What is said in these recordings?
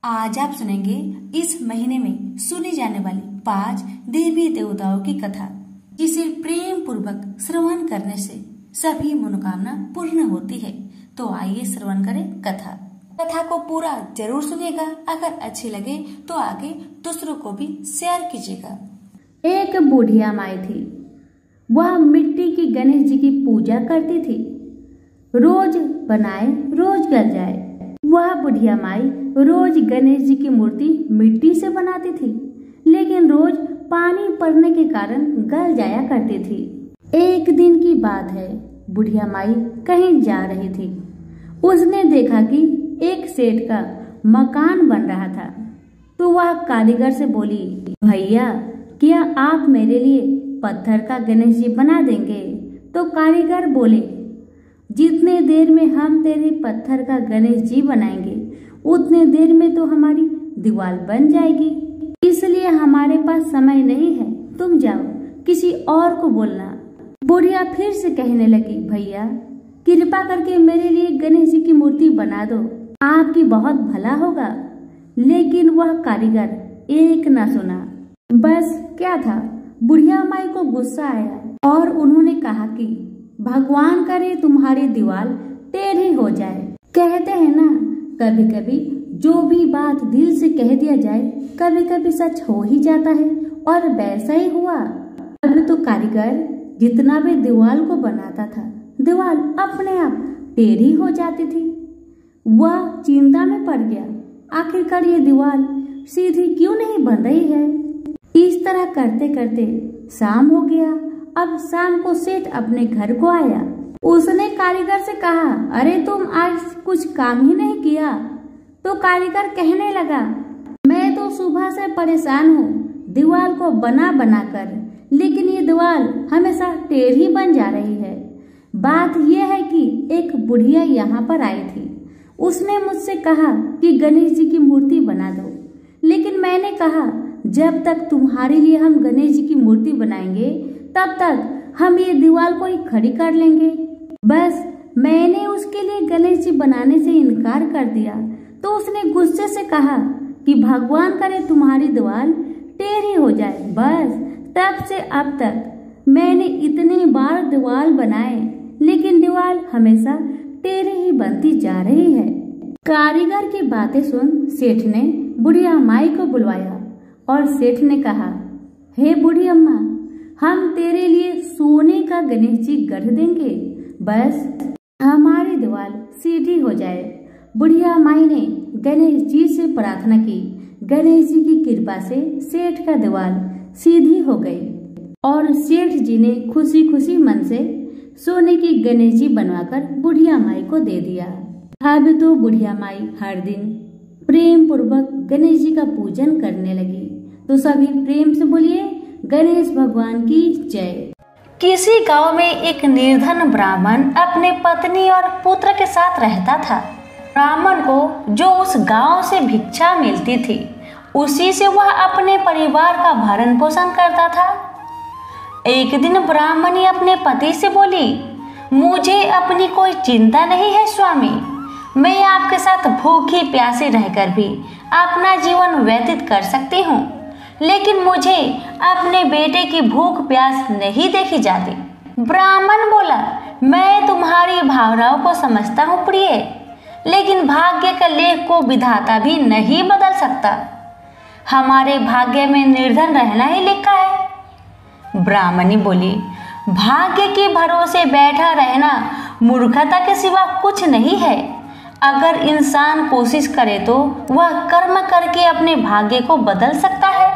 आज आप सुनेंगे इस महीने में सुनी जाने वाली 5 देवी देवताओं की कथा, जिसे प्रेम पूर्वक श्रवण करने से सभी मनोकामना पूर्ण होती है। तो आइए श्रवण करें कथा को पूरा जरूर सुनिएगा। अगर अच्छी लगे तो आगे दूसरों को भी शेयर कीजिएगा। एक बुढ़िया माई थी। वह मिट्टी की गणेश जी की पूजा करती थी। रोज बनाए रोज गल जाए। वह बुढ़िया माई रोज गणेश जी की मूर्ति मिट्टी से बनाती थी, लेकिन रोज पानी पड़ने के कारण गल जाया करती थी। एक दिन की बात है, बुढ़िया माई कहीं जा रही थी। उसने देखा कि एक सेठ का मकान बन रहा था, तो वह कारीगर से बोली, भैया क्या आप मेरे लिए पत्थर का गणेश जी बना देंगे? तो कारीगर बोले, जितने देर में हम तेरे पत्थर का गणेश जी बनाएंगे उतने देर में तो हमारी दीवार बन जाएगी, इसलिए हमारे पास समय नहीं है, तुम जाओ किसी और को बोलना। बुढ़िया फिर से कहने लगी, भैया कृपा करके मेरे लिए गणेश जी की मूर्ति बना दो, आपकी बहुत भला होगा। लेकिन वह कारीगर एक न सुना। बस क्या था, बुढ़िया माई को गुस्सा आया और उन्होंने कहा कि भगवान करे तुम्हारी दीवार टेढ़ी हो जाए। कहते हैं ना, कभी कभी जो भी बात दिल से कह दिया जाए कभी कभी सच हो ही जाता है, और वैसा ही हुआ। अब तो कारीगर जितना भी दीवार को बनाता था, दीवार अपने आप टेढ़ी हो जाती थी। वह चिंता में पड़ गया, आखिरकार ये दीवार सीधी क्यों नहीं बन रही है। इस तरह करते करते शाम हो गया। अब शाम को सेठ अपने घर को आया। उसने कारीगर से कहा, अरे तुम आज कुछ काम ही नहीं किया। तो कारीगर कहने लगा, मैं तो सुबह से परेशान हूँ दीवार को बना बना कर, लेकिन ये दीवार हमेशा टेढ़ी बन जा रही है। बात यह है कि एक बुढ़िया यहाँ पर आई थी। उसने मुझसे कहा कि गणेश जी की मूर्ति बना दो, लेकिन मैंने कहा जब तक तुम्हारे लिए हम गणेश जी की मूर्ति बनाएंगे तब तक हम ये दीवार को ही खड़ी कर लेंगे। बस मैंने उसके लिए गणेश जी बनाने से इनकार कर दिया, तो उसने गुस्से से कहा कि भगवान करे तुम्हारी दीवार टेढ़ी हो जाए। बस तब से अब तक मैंने इतनी बार दीवार बनाए, लेकिन दीवार हमेशा टेढ़ी ही बनती जा रही है। कारीगर की बातें सुन सेठ ने बुढ़िया माई को बुलवाया और सेठ ने कहा, हे बूढ़ी अम्मा, हम तेरे लिए सोने का गणेश जी गढ़ देंगे, बस हमारी दीवार सीधी हो जाए। बुढ़िया माई ने गणेश जी से प्रार्थना की। गणेश जी की कृपा से सेठ का दीवार सीधी हो गई और सेठ जी ने खुशी खुशी मन से सोने की गणेश जी बनवाकर बुढ़िया माई को दे दिया। अब तो बुढ़िया माई हर दिन प्रेम पूर्वक गणेश जी का पूजन करने लगी। तो सभी प्रेम से बोलिए, गणेश भगवान की जय। किसी गांव में एक निर्धन ब्राह्मण अपने पत्नी और पुत्र के साथ रहता था। ब्राह्मण को जो उस गांव से भिक्षा मिलती थी, उसी से वह अपने परिवार का भरण पोषण करता था। एक दिन ब्राह्मणी अपने पति से बोली, मुझे अपनी कोई चिंता नहीं है स्वामी, मैं आपके साथ भूखी प्यासी रहकर भी अपना जीवन व्यतीत कर सकती हूँ, लेकिन मुझे अपने बेटे की भूख प्यास नहीं देखी जाती। ब्राह्मण बोला, मैं तुम्हारी भावनाओं को समझता हूँ प्रिय, लेकिन भाग्य के लेख को विधाता भी नहीं बदल सकता। हमारे भाग्य में निर्धन रहना ही लिखा है। ब्राह्मणी बोली, भाग्य के भरोसे बैठा रहना मूर्खता के सिवा कुछ नहीं है। अगर इंसान कोशिश करे तो वह कर्म करके अपने भाग्य को बदल सकता है।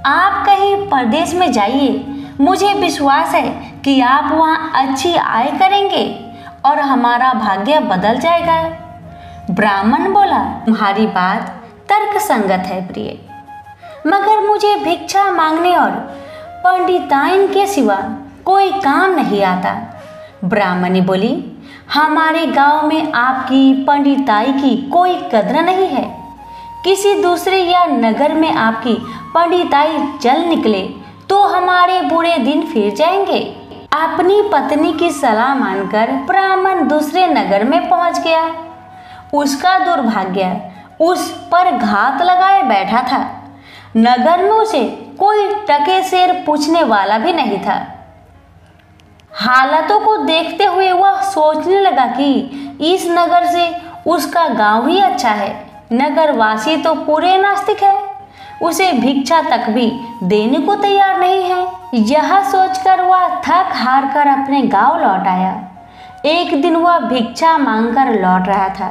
आप कहीं परदेश में जाइए, मुझे विश्वास है कि आप वहाँ अच्छी आय करेंगे और हमारा भाग्य बदल जाएगा। ब्राह्मण बोला, तुम्हारी बात तर्क संगत है प्रिय, मगर मुझे भिक्षा मांगने और पंडिताइन के सिवा कोई काम नहीं आता। ब्राह्मणी बोली, हमारे गांव में आपकी पंडिताई की कोई कद्र नहीं है। किसी दूसरे या नगर में आपकी पंडिताई चल निकले तो हमारे बुरे दिन फिर जाएंगे। अपनी पत्नी की सलाह मानकर ब्राह्मण दूसरे नगर में पहुंच गया। उसका दुर्भाग्य उस पर घात लगाए बैठा था। नगर में उसे कोई टके सेर पूछने वाला भी नहीं था। हालातों को देखते हुए वह सोचने लगा कि इस नगर से उसका गांव ही अच्छा है। नगरवासी तो पूरे नास्तिक है, उसे भिक्षा तक भी देने को तैयार नहीं है। यह सोचकर वह थक हार कर अपने गांव लौट आया। एक दिन वह भिक्षा मांगकर लौट रहा था,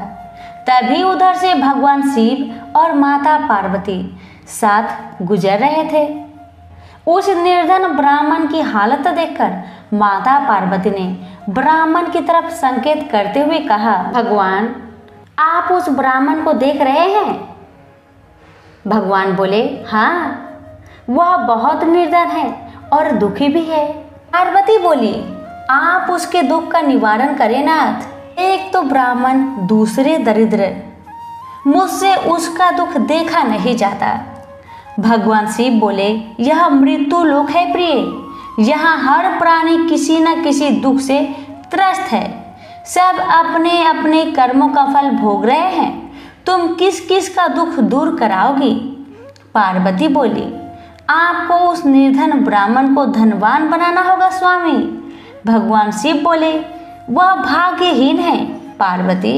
तभी उधर से भगवान शिव और माता पार्वती साथ गुजर रहे थे। उस निर्धन ब्राह्मण की हालत देखकर माता पार्वती ने ब्राह्मण की तरफ संकेत करते हुए कहा, भगवान, आप उस ब्राह्मण को देख रहे हैं? भगवान बोले, हाँ, वह बहुत निर्धन है और दुखी भी है। पार्वती बोली, आप उसके दुख का निवारण करें नाथ। एक तो ब्राह्मण, दूसरे दरिद्र, मुझसे उसका दुख देखा नहीं जाता। भगवान शिव बोले, यह मृत्यु लोक है प्रिय, यहाँ हर प्राणी किसी न किसी दुख से त्रस्त है। सब अपने अपने कर्मों का फल भोग रहे हैं, तुम किस किस का दुख दूर कराओगी? पार्वती बोली, आपको उस निर्धन ब्राह्मण को धनवान बनाना होगा स्वामी। भगवान शिव बोले, वह भाग्यहीन है पार्वती,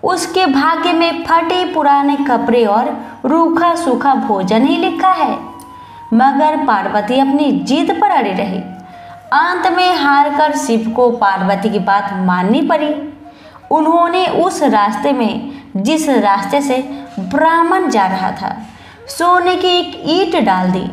उसके भाग्य में फटे पुराने कपड़े और रूखा सूखा भोजन ही लिखा है। मगर पार्वती अपनी जिद पर अड़ी रही। अंत में हार कर शिव को पार्वती की बात माननी पड़ी। उन्होंने उस रास्ते में, जिस रास्ते से ब्राह्मण जा रहा था, सोने की एक ईंट डाल दी।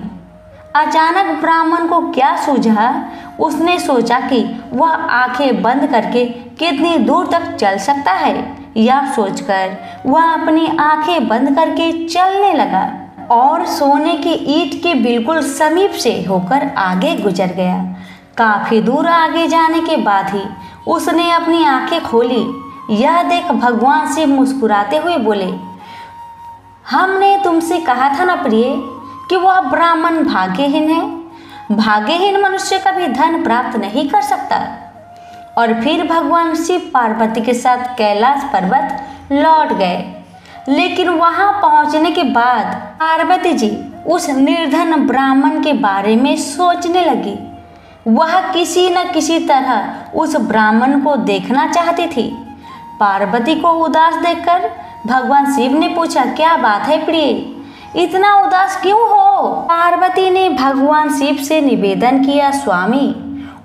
अचानक ब्राह्मण को क्या सूझा, उसने सोचा कि वह आंखें बंद करके कितनी दूर तक चल सकता है। यह सोचकर वह अपनी आंखें बंद करके चलने लगा और सोने की ईंट के बिल्कुल समीप से होकर आगे गुजर गया। काफी दूर आगे जाने के बाद ही उसने अपनी आंखें खोली। यह देख भगवान शिव मुस्कुराते हुए बोले, हमने तुमसे कहा था ना प्रिय कि वह ब्राह्मण भाग्यहीन है। भाग्यहीन मनुष्य कभी धन प्राप्त नहीं कर सकता। और फिर भगवान शिव पार्वती के साथ कैलाश पर्वत लौट गए। लेकिन वहां पहुंचने के बाद पार्वती जी उस निर्धन ब्राह्मण के बारे में सोचने लगी। वह किसी न किसी तरह उस ब्राह्मण को देखना चाहती थी। पार्वती को उदास देखकर भगवान शिव ने पूछा, क्या बात है प्रिय, इतना उदास क्यों हो? पार्वती ने भगवान शिव से निवेदन किया, स्वामी,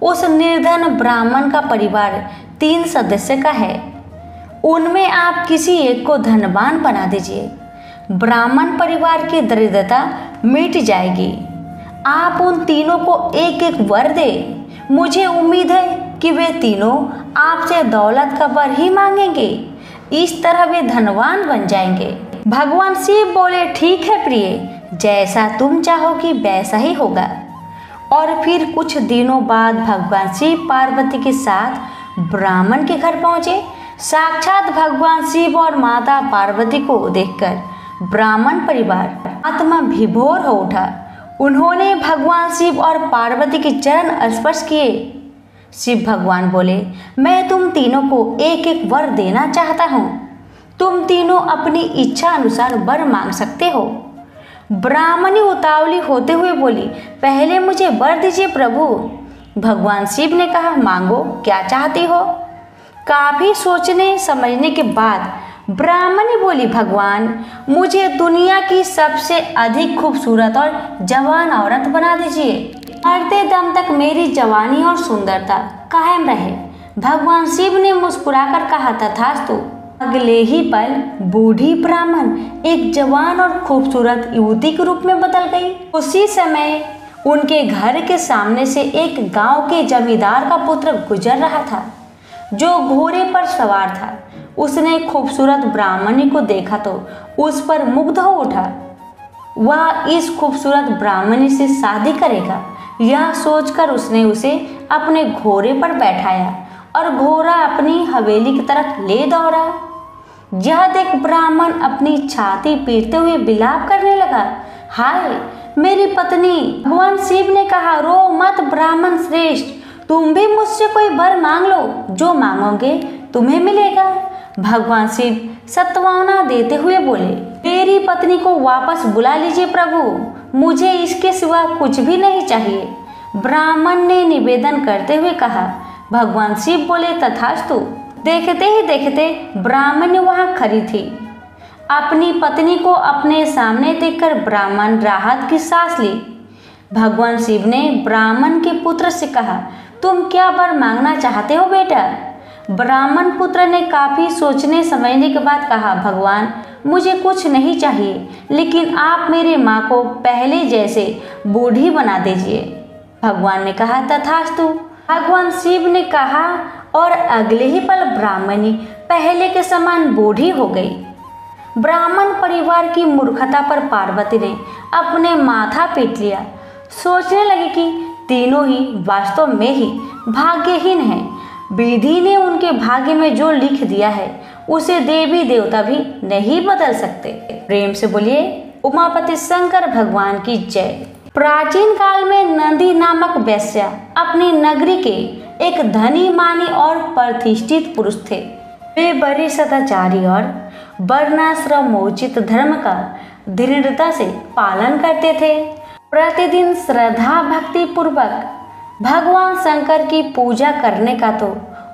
उस निर्धन ब्राह्मण का परिवार 3 सदस्य का है। उनमें आप किसी एक को धनवान बना दीजिए। ब्राह्मण परिवार की दरिद्रता मिट जाएगी। आप उन तीनों को एक एक वर दे। मुझे उम्मीद है कि वे तीनों आपसे दौलत का वर ही मांगेंगे। इस तरह वे धनवान बन जाएंगे। भगवान शिव बोले, ठीक है प्रिय, जैसा तुम चाहोगी वैसा ही होगा। और फिर कुछ दिनों बाद भगवान शिव पार्वती के साथ ब्राह्मण के घर पहुंचे। साक्षात भगवान शिव और माता पार्वती को देखकर ब्राह्मण परिवार आत्मा विभोर हो उठा। उन्होंने भगवान शिव और पार्वती के चरण स्पर्श किए। शिव भगवान बोले, मैं तुम तीनों को एक एक वर देना चाहता हूँ। तुम तीनों अपनी इच्छा अनुसार वर मांग सकते हो। ब्राह्मणी उतावली होते हुए बोली, पहले मुझे वर दीजिए प्रभु। भगवान शिव ने कहा, मांगो, क्या चाहती हो? काफी सोचने समझने के बाद ब्राह्मणी बोली, भगवान, मुझे दुनिया की सबसे अधिक खूबसूरत और जवान औरत बना दीजिए। मरते दम तक मेरी जवानी और सुंदरता कायम रहे। भगवान शिव ने मुस्कुराकर कहा, तथास्तु। अगले ही पल बूढ़ी ब्राह्मण एक जवान और खूबसूरत युवती के रूप में बदल गई। उसी समय उनके घर के सामने से एक गांव के जमींदार का पुत्र गुजर रहा था, जो घोड़े पर सवार था। उसने खूबसूरत ब्राह्मणी को देखा तो उस पर मुग्ध हो उठा। वह इस खूबसूरत ब्राह्मणी से शादी करेगा। यह सोचकर उसने उसे अपने घोड़े पर बैठाया और घोड़ा अपनी हवेली की तरफ ले दौड़ा। यह देख ब्राह्मण अपनी छाती पीटते हुए विलाप करने लगा, हाय मेरी पत्नी। भगवान शिव ने कहा, रो मत ब्राह्मण श्रेष्ठ, तुम भी मुझसे कोई वर मांग लो, जो मांगोगे तुम्हें मिलेगा। भगवान शिव सत्वाना देते हुए बोले, मेरी पत्नी को वापस बुला लीजिए प्रभु, मुझे इसके सिवा कुछ भी नहीं चाहिए। ब्राह्मण ने निवेदन करते हुए कहा। भगवान शिव बोले, तथास्तु। देखते ही देखते ब्राह्मण वहां खड़ी थी। अपनी पत्नी को अपने सामने देखकर ब्राह्मण राहत की सांस ली। भगवान शिव ने ब्राह्मण के पुत्र से कहा, तुम क्या वर मांगना चाहते हो बेटा? ब्राह्मण पुत्र ने काफी सोचने समझने के बाद कहा, भगवान मुझे कुछ नहीं चाहिए, लेकिन आप मेरे माँ को पहले जैसे बूढ़ी बना दीजिए। भगवान ने कहा, तथास्तु। भगवान शिव ने कहा और अगले ही पल ब्राह्मणी पहले के समान बूढ़ी हो गई। ब्राह्मण परिवार की मूर्खता पर पार्वती ने अपने माथा पीट लिया। सोचने लगी कि तीनों ही वास्तव में ही भाग्यहीन हैं। विधि ने उनके भाग्य में जो लिख दिया है उसे देवी देवता भी नहीं बदल सकते। प्रेम से बोलिए उमापति शंकर भगवान की जय। प्राचीन काल में नंदी नामक वैश्या अपनी नगरी के एक धनी मानी और प्रतिष्ठित पुरुष थे। वे बड़े सदाचारी और वर्णाश्रमोचित धर्म का दृढ़ता से पालन करते थे। प्रतिदिन श्रद्धा भक्ति पूर्वक भगवान शंकर की पूजा करने का तो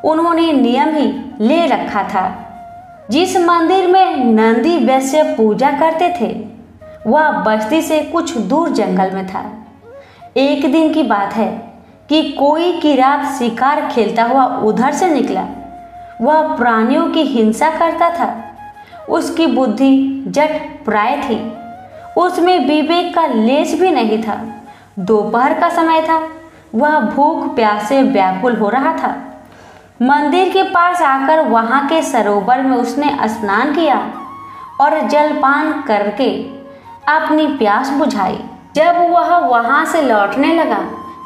उन्होंने नियम ही ले रखा था। जिस मंदिर में नंदी वैश्य पूजा करते थे वह बस्ती से कुछ दूर जंगल में था। एक दिन की बात है कि कोई की रात शिकार खेलता हुआ उधर से निकला। वह प्राणियों की हिंसा करता था। उसकी बुद्धि जट प्राय थी, उसमें विवेक का लेश भी नहीं था। दोपहर का समय था, वह भूख प्यास से व्याकुल हो रहा था। मंदिर के पास आकर वहां के सरोवर में उसने स्नान किया और जलपान करके अपनी प्यास बुझाई। जब वह वहां से लौटने लगा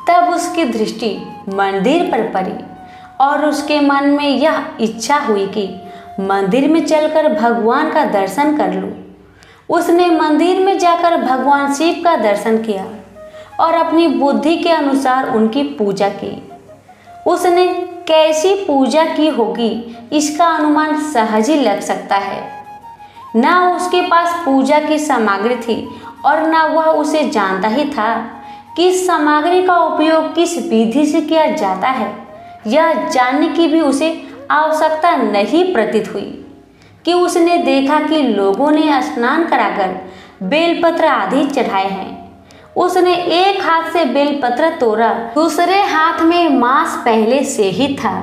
तब उसकी दृष्टि मंदिर पर पड़ी और उसके मन में यह इच्छा हुई कि मंदिर में चलकर भगवान का दर्शन कर लूं। उसने मंदिर में जाकर भगवान शिव का दर्शन किया और अपनी बुद्धि के अनुसार उनकी पूजा की। उसने कैसी पूजा की होगी इसका अनुमान सहज ही लग सकता है। न उसके पास पूजा की सामग्री थी और न वह उसे जानता ही था कि इस सामग्री का उपयोग किस विधि से किया जाता है। यह जानने की भी उसे आवश्यकता नहीं प्रतीत हुई कि उसने देखा कि लोगों ने स्नान कराकर बेलपत्र आदि चढ़ाए हैं। उसने एक हाथ से बेलपत्र तोड़ा, दूसरे हाथ में मांस पहले से ही था।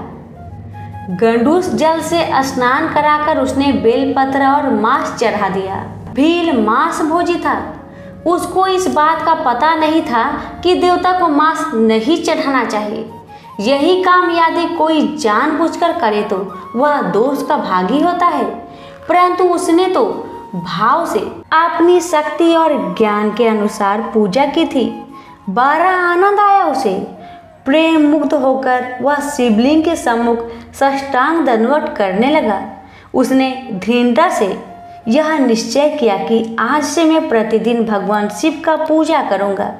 गंडूस जल से स्नान कराकर उसने बेलपत्र और मांस चढ़ा दिया। भील मांस भोजी था। उसको इस बात का पता नहीं था कि देवता को मांस नहीं चढ़ाना चाहिए। यही काम यदि कोई जानबूझकर करे तो वह दोष का भागी होता है, परंतु उसने तो भाव से अपनी शक्ति और ज्ञान के अनुसार पूजा की थी। बड़ा आनंद आया उसे। प्रेम मुक्त होकर वह शिवलिंग के सम्मुख साष्टांग दंडवत करने लगा। उसने दृढ़ता से यह निश्चय किया कि आज से मैं प्रतिदिन भगवान शिव का पूजा करूंगा।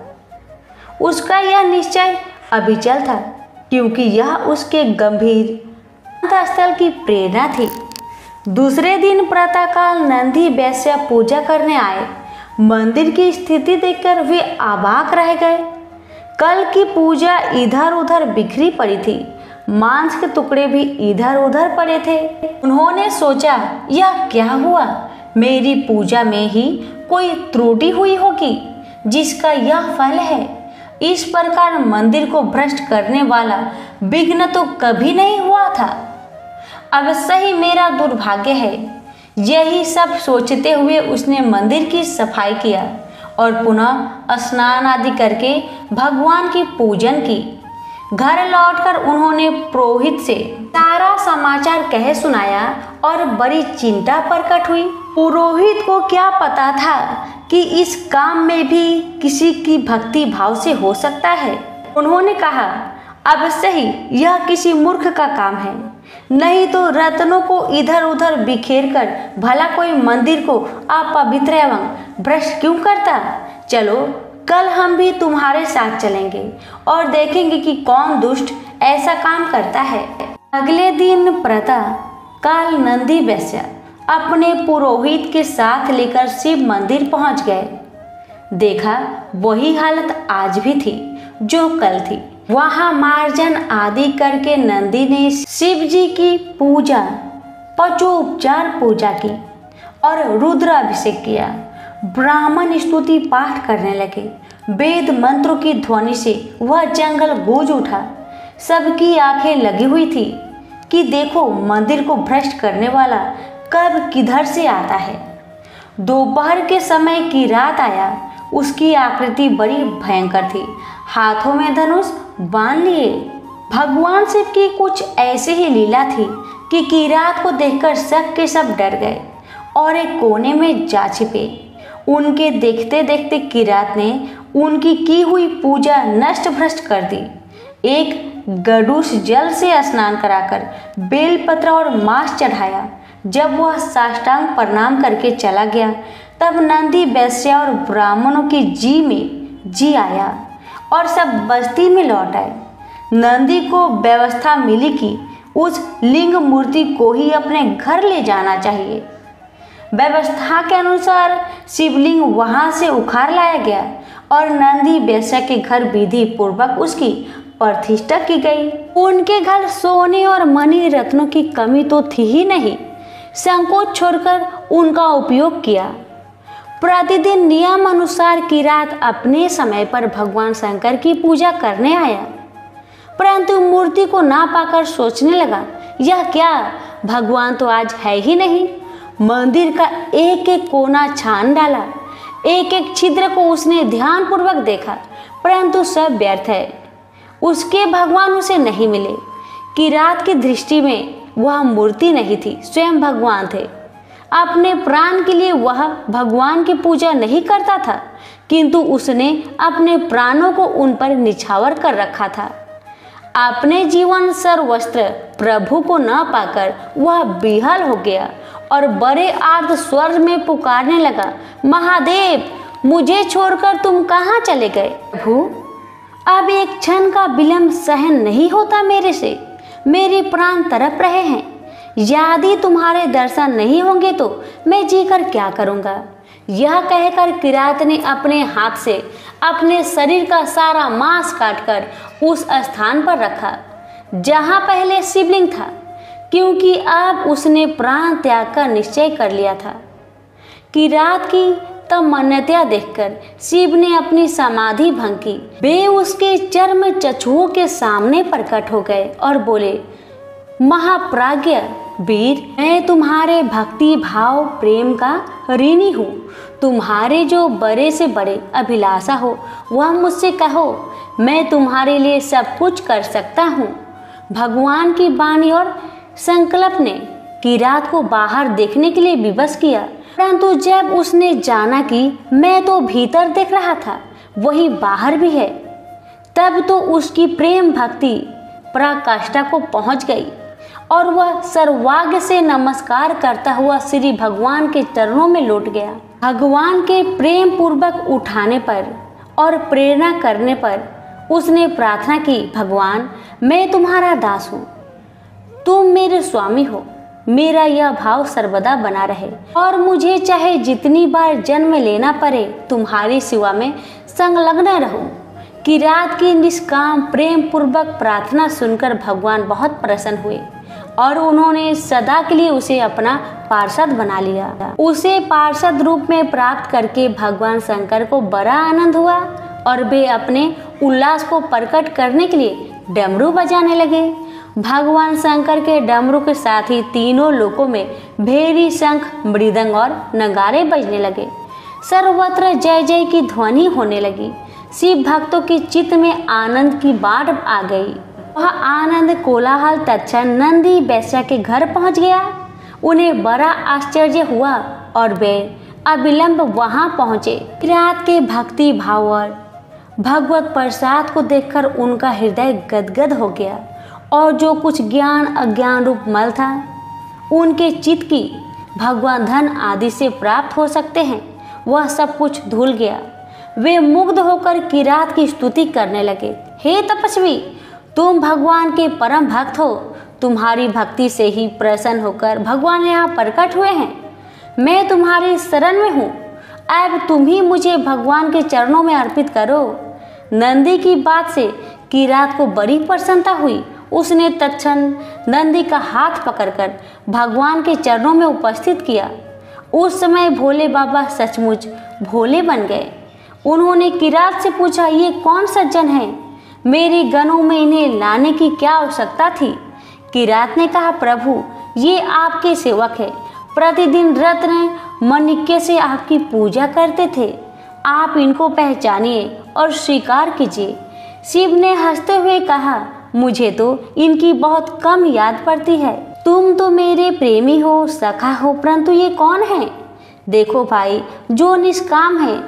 उसका यह निश्चय अविचल था क्योंकि यह उसके गंभीर अंतःस्थल की प्रेरणा थी। दूसरे दिन प्रातःकाल नंदी वैश्य पूजा करने आए। मंदिर की स्थिति देखकर वे अवाक रह गए। कल की पूजा इधर उधर बिखरी पड़ी थी। मांस के टुकड़े भी इधर उधर पड़े थे। उन्होंने सोचा, यह क्या हुआ? मेरी पूजा में ही कोई त्रुटि हुई होगी जिसका यह फल है। इस प्रकार मंदिर को भ्रष्ट करने वाला विघ्न तो कभी नहीं हुआ था। अवश्य ही मेरा दुर्भाग्य है। यही सब सोचते हुए उसने मंदिर की सफाई किया और पुनः स्नान आदि करके भगवान की पूजन की। घर लौटकर उन्होंने पुरोहित से सारा समाचार कह सुनाया और बड़ी चिंता प्रकट हुई। पुरोहित को क्या पता था कि इस काम में भी किसी की भक्ति भाव से हो सकता है। उन्होंने कहा, अवश्य ही यह किसी मूर्ख का काम है, नहीं तो रत्नों को इधर उधर बिखेर कर भला कोई मंदिर को अपवित्र एवं भ्रष्ट क्यों करता। चलो कल हम भी तुम्हारे साथ चलेंगे और देखेंगे कि कौन दुष्ट ऐसा काम करता है। अगले दिन प्रातः काल नंदी वैश्य अपने पुरोहित के साथ लेकर शिव मंदिर पहुंच गए। देखा वही हालत आज भी थी जो कल थी। वहां मार्जन आदि करके नंदी ने शिव जी की पूजा, पचोपचार पूजा की और रुद्राभिषेक किया। ब्राह्मण स्तुति पाठ करने लगे। वेद मंत्रों की ध्वनि से वह जंगल गूंज उठा। सबकी आंखें लगी हुई थी कि देखो मंदिर को भ्रष्ट करने वाला कब किधर से आता है। दोपहर के समय की रात आया। उसकी आकृति बड़ी भयंकर थी। हाथों में धनुष बांध लिए। भगवान शिव की कुछ ऐसी ही लीला थी कि किरात को देखकर सब के सब डर गए और एक कोने में जा छिपे। उनके देखते देखते किरात ने उनकी की हुई पूजा नष्ट भ्रष्ट कर दी। एक गडूस जल से स्नान कराकर बेलपत्र और मांस चढ़ाया। जब वह साष्टांग प्रणाम करके चला गया तब नंदी वैश्या और ब्राह्मणों की जी में जी आया और सब बस्ती में लौट आए। नंदी को व्यवस्था मिली कि उस लिंग मूर्ति को ही अपने घर ले जाना चाहिए। व्यवस्था के अनुसार शिवलिंग वहां से उखाड़ लाया गया और नंदी वैश्या के घर विधि पूर्वक उसकी प्रतिष्ठा की गई। उनके घर सोने और मणि रत्नों की कमी तो थी ही नहीं। संकोच छोड़कर उनका उपयोग किया। प्रतिदिन नियम अनुसार किरात अपने समय पर भगवान शंकर की पूजा करने आया, परंतु मूर्ति को ना पाकर सोचने लगा, यह क्या, भगवान तो आज है ही नहीं। मंदिर का एक एक कोना छान डाला। एक एक छिद्र को उसने ध्यानपूर्वक देखा, परंतु सब व्यर्थ है। उसके भगवान उसे नहीं मिले। किरात की दृष्टि में वह मूर्ति नहीं थी, स्वयं भगवान थे। अपने प्राण के लिए वह भगवान की पूजा नहीं करता था, किंतु उसने अपने प्राणों को उन पर निछावर कर रखा था। अपने जीवन सर्वस्त्र प्रभु को न पाकर वह विहल हो गया और बड़े आर्त स्वर में पुकारने लगा, महादेव, मुझे छोड़कर तुम कहाँ चले गए? प्रभु, अब एक क्षण का विलंब सहन नहीं होता मेरे से। मेरे प्राण तड़प रहे हैं। यदि तुम्हारे दर्शन नहीं होंगे तो मैं जीकर क्या करूँगा? यह कहकर किरात ने अपने हाथ से अपने शरीर का सारा मांस काटकर उस स्थान पर रखा जहाँ पहले शिवलिंग था, क्योंकि अब उसने प्राण त्याग का निश्चय कर लिया था। किरात की तमन्नता देखकर शिव ने अपनी समाधि भंग की। वे उसके चर्म चक्षुओं के सामने प्रकट हो गए और बोले, महाप्राज्ञ वीर, मैं तुम्हारे भक्ति भाव प्रेम का ऋणी हूँ। तुम्हारे जो बड़े से बड़े अभिलाषा हो वह मुझसे कहो, मैं तुम्हारे लिए सब कुछ कर सकता हूँ। भगवान की वाणी और संकल्प ने किरात को बाहर देखने के लिए विवश किया, परंतु जब उसने जाना कि मैं तो भीतर देख रहा था, वही बाहर भी है, तब तो उसकी प्रेम भक्ति पराकाष्ठा को पहुंच गई और वह सर्वाग्य से नमस्कार करता हुआ श्री भगवान के चरणों में लौट गया। भगवान के प्रेम पूर्वक उठाने पर और प्रेरणा करने पर उसने प्रार्थना की, भगवान, मैं तुम्हारा दास हूँ, तुम मेरे स्वामी हो। मेरा यह भाव सर्वदा बना रहे और मुझे चाहे जितनी बार जन्म लेना पड़े तुम्हारी सेवा में संलग्न रहूं। किरात की निष्काम प्रेम पूर्वक प्रार्थना सुनकर भगवान बहुत प्रसन्न हुए और उन्होंने सदा के लिए उसे अपना पार्षद बना लिया। उसे पार्षद रूप में प्राप्त करके भगवान शंकर को बड़ा आनंद हुआ और वे अपने उल्लास को प्रकट करने के लिए डमरू बजाने लगे। भगवान शंकर के डमरू के साथ ही तीनों लोकों में भेरी, शंख, मृदंग और नगारे बजने लगे। सर्वत्र जय जय की ध्वनि होने लगी। शिव भक्तों की चित्त में आनंद की बाढ़ आ गई। वह आनंद कोलाहल तत्क्षण नंदी वैश्या के घर पहुंच गया। उन्हें बड़ा आश्चर्य हुआ और वे अविलंब वहां पहुंचे। किरात के भक्ति भाव और भगवत प्रसाद को देखकर उनका हृदय गदगद हो गया और जो कुछ ज्ञान अज्ञान रूप मल था उनके चित्त की भगवान धन आदि से प्राप्त हो सकते हैं, वह सब कुछ धुल गया। वे मुग्ध होकर किरात की स्तुति करने लगे। हे तपस्वी, तुम भगवान के परम भक्त हो, तुम्हारी भक्ति से ही प्रसन्न होकर भगवान यहाँ प्रकट हुए हैं। मैं तुम्हारी शरण में हूँ, अब तुम ही मुझे भगवान के चरणों में अर्पित करो। नंदी की बात से किरात को बड़ी प्रसन्नता हुई। उसने तत्क्षण नंदी का हाथ पकड़कर भगवान के चरणों में उपस्थित किया। उस समय भोले बाबा सचमुच भोले बन गए। उन्होंने किरात से पूछा, ये कौन सज्जन है? मेरे गनों में इन्हें लाने की क्या आवश्यकता थी? किरात ने कहा, प्रभु ये आपके सेवक है, प्रतिदिन रत्न माणिक्य से आपकी पूजा करते थे। आप इनको पहचानिए और स्वीकार कीजिए। शिव ने हंसते हुए कहा, मुझे तो इनकी बहुत कम याद पड़ती है। तुम तो मेरे प्रेमी हो, सखा हो, परंतु ये कौन है? देखो भाई, जो निष्काम है,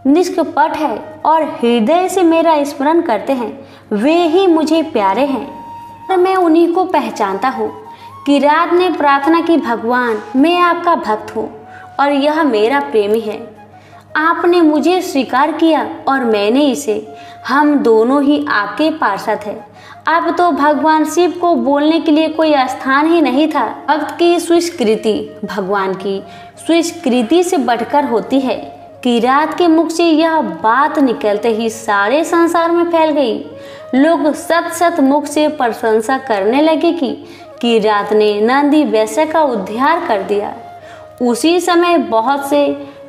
निष्कपट है और हृदय से मेरा स्मरण करते हैं, वे ही मुझे प्यारे हैं और मैं उन्हीं को पहचानता हूँ। किरात ने प्रार्थना की, भगवान मैं आपका भक्त हूँ और यह मेरा प्रेमी है। आपने मुझे स्वीकार किया और मैंने इसे। हम दोनों ही आपके पार्षद हैं। अब तो भगवान शिव को बोलने के लिए कोई स्थान ही नहीं था। भक्त की स्वीकृति भगवान की स्वीकृति से बढ़कर होती है। किरात के मुख से यह बात निकलते ही सारे संसार में फैल गई। लोग सत सत मुख से प्रशंसा करने लगे कि किरात ने नंदी वैश्य का उद्धार कर दिया। उसी समय बहुत से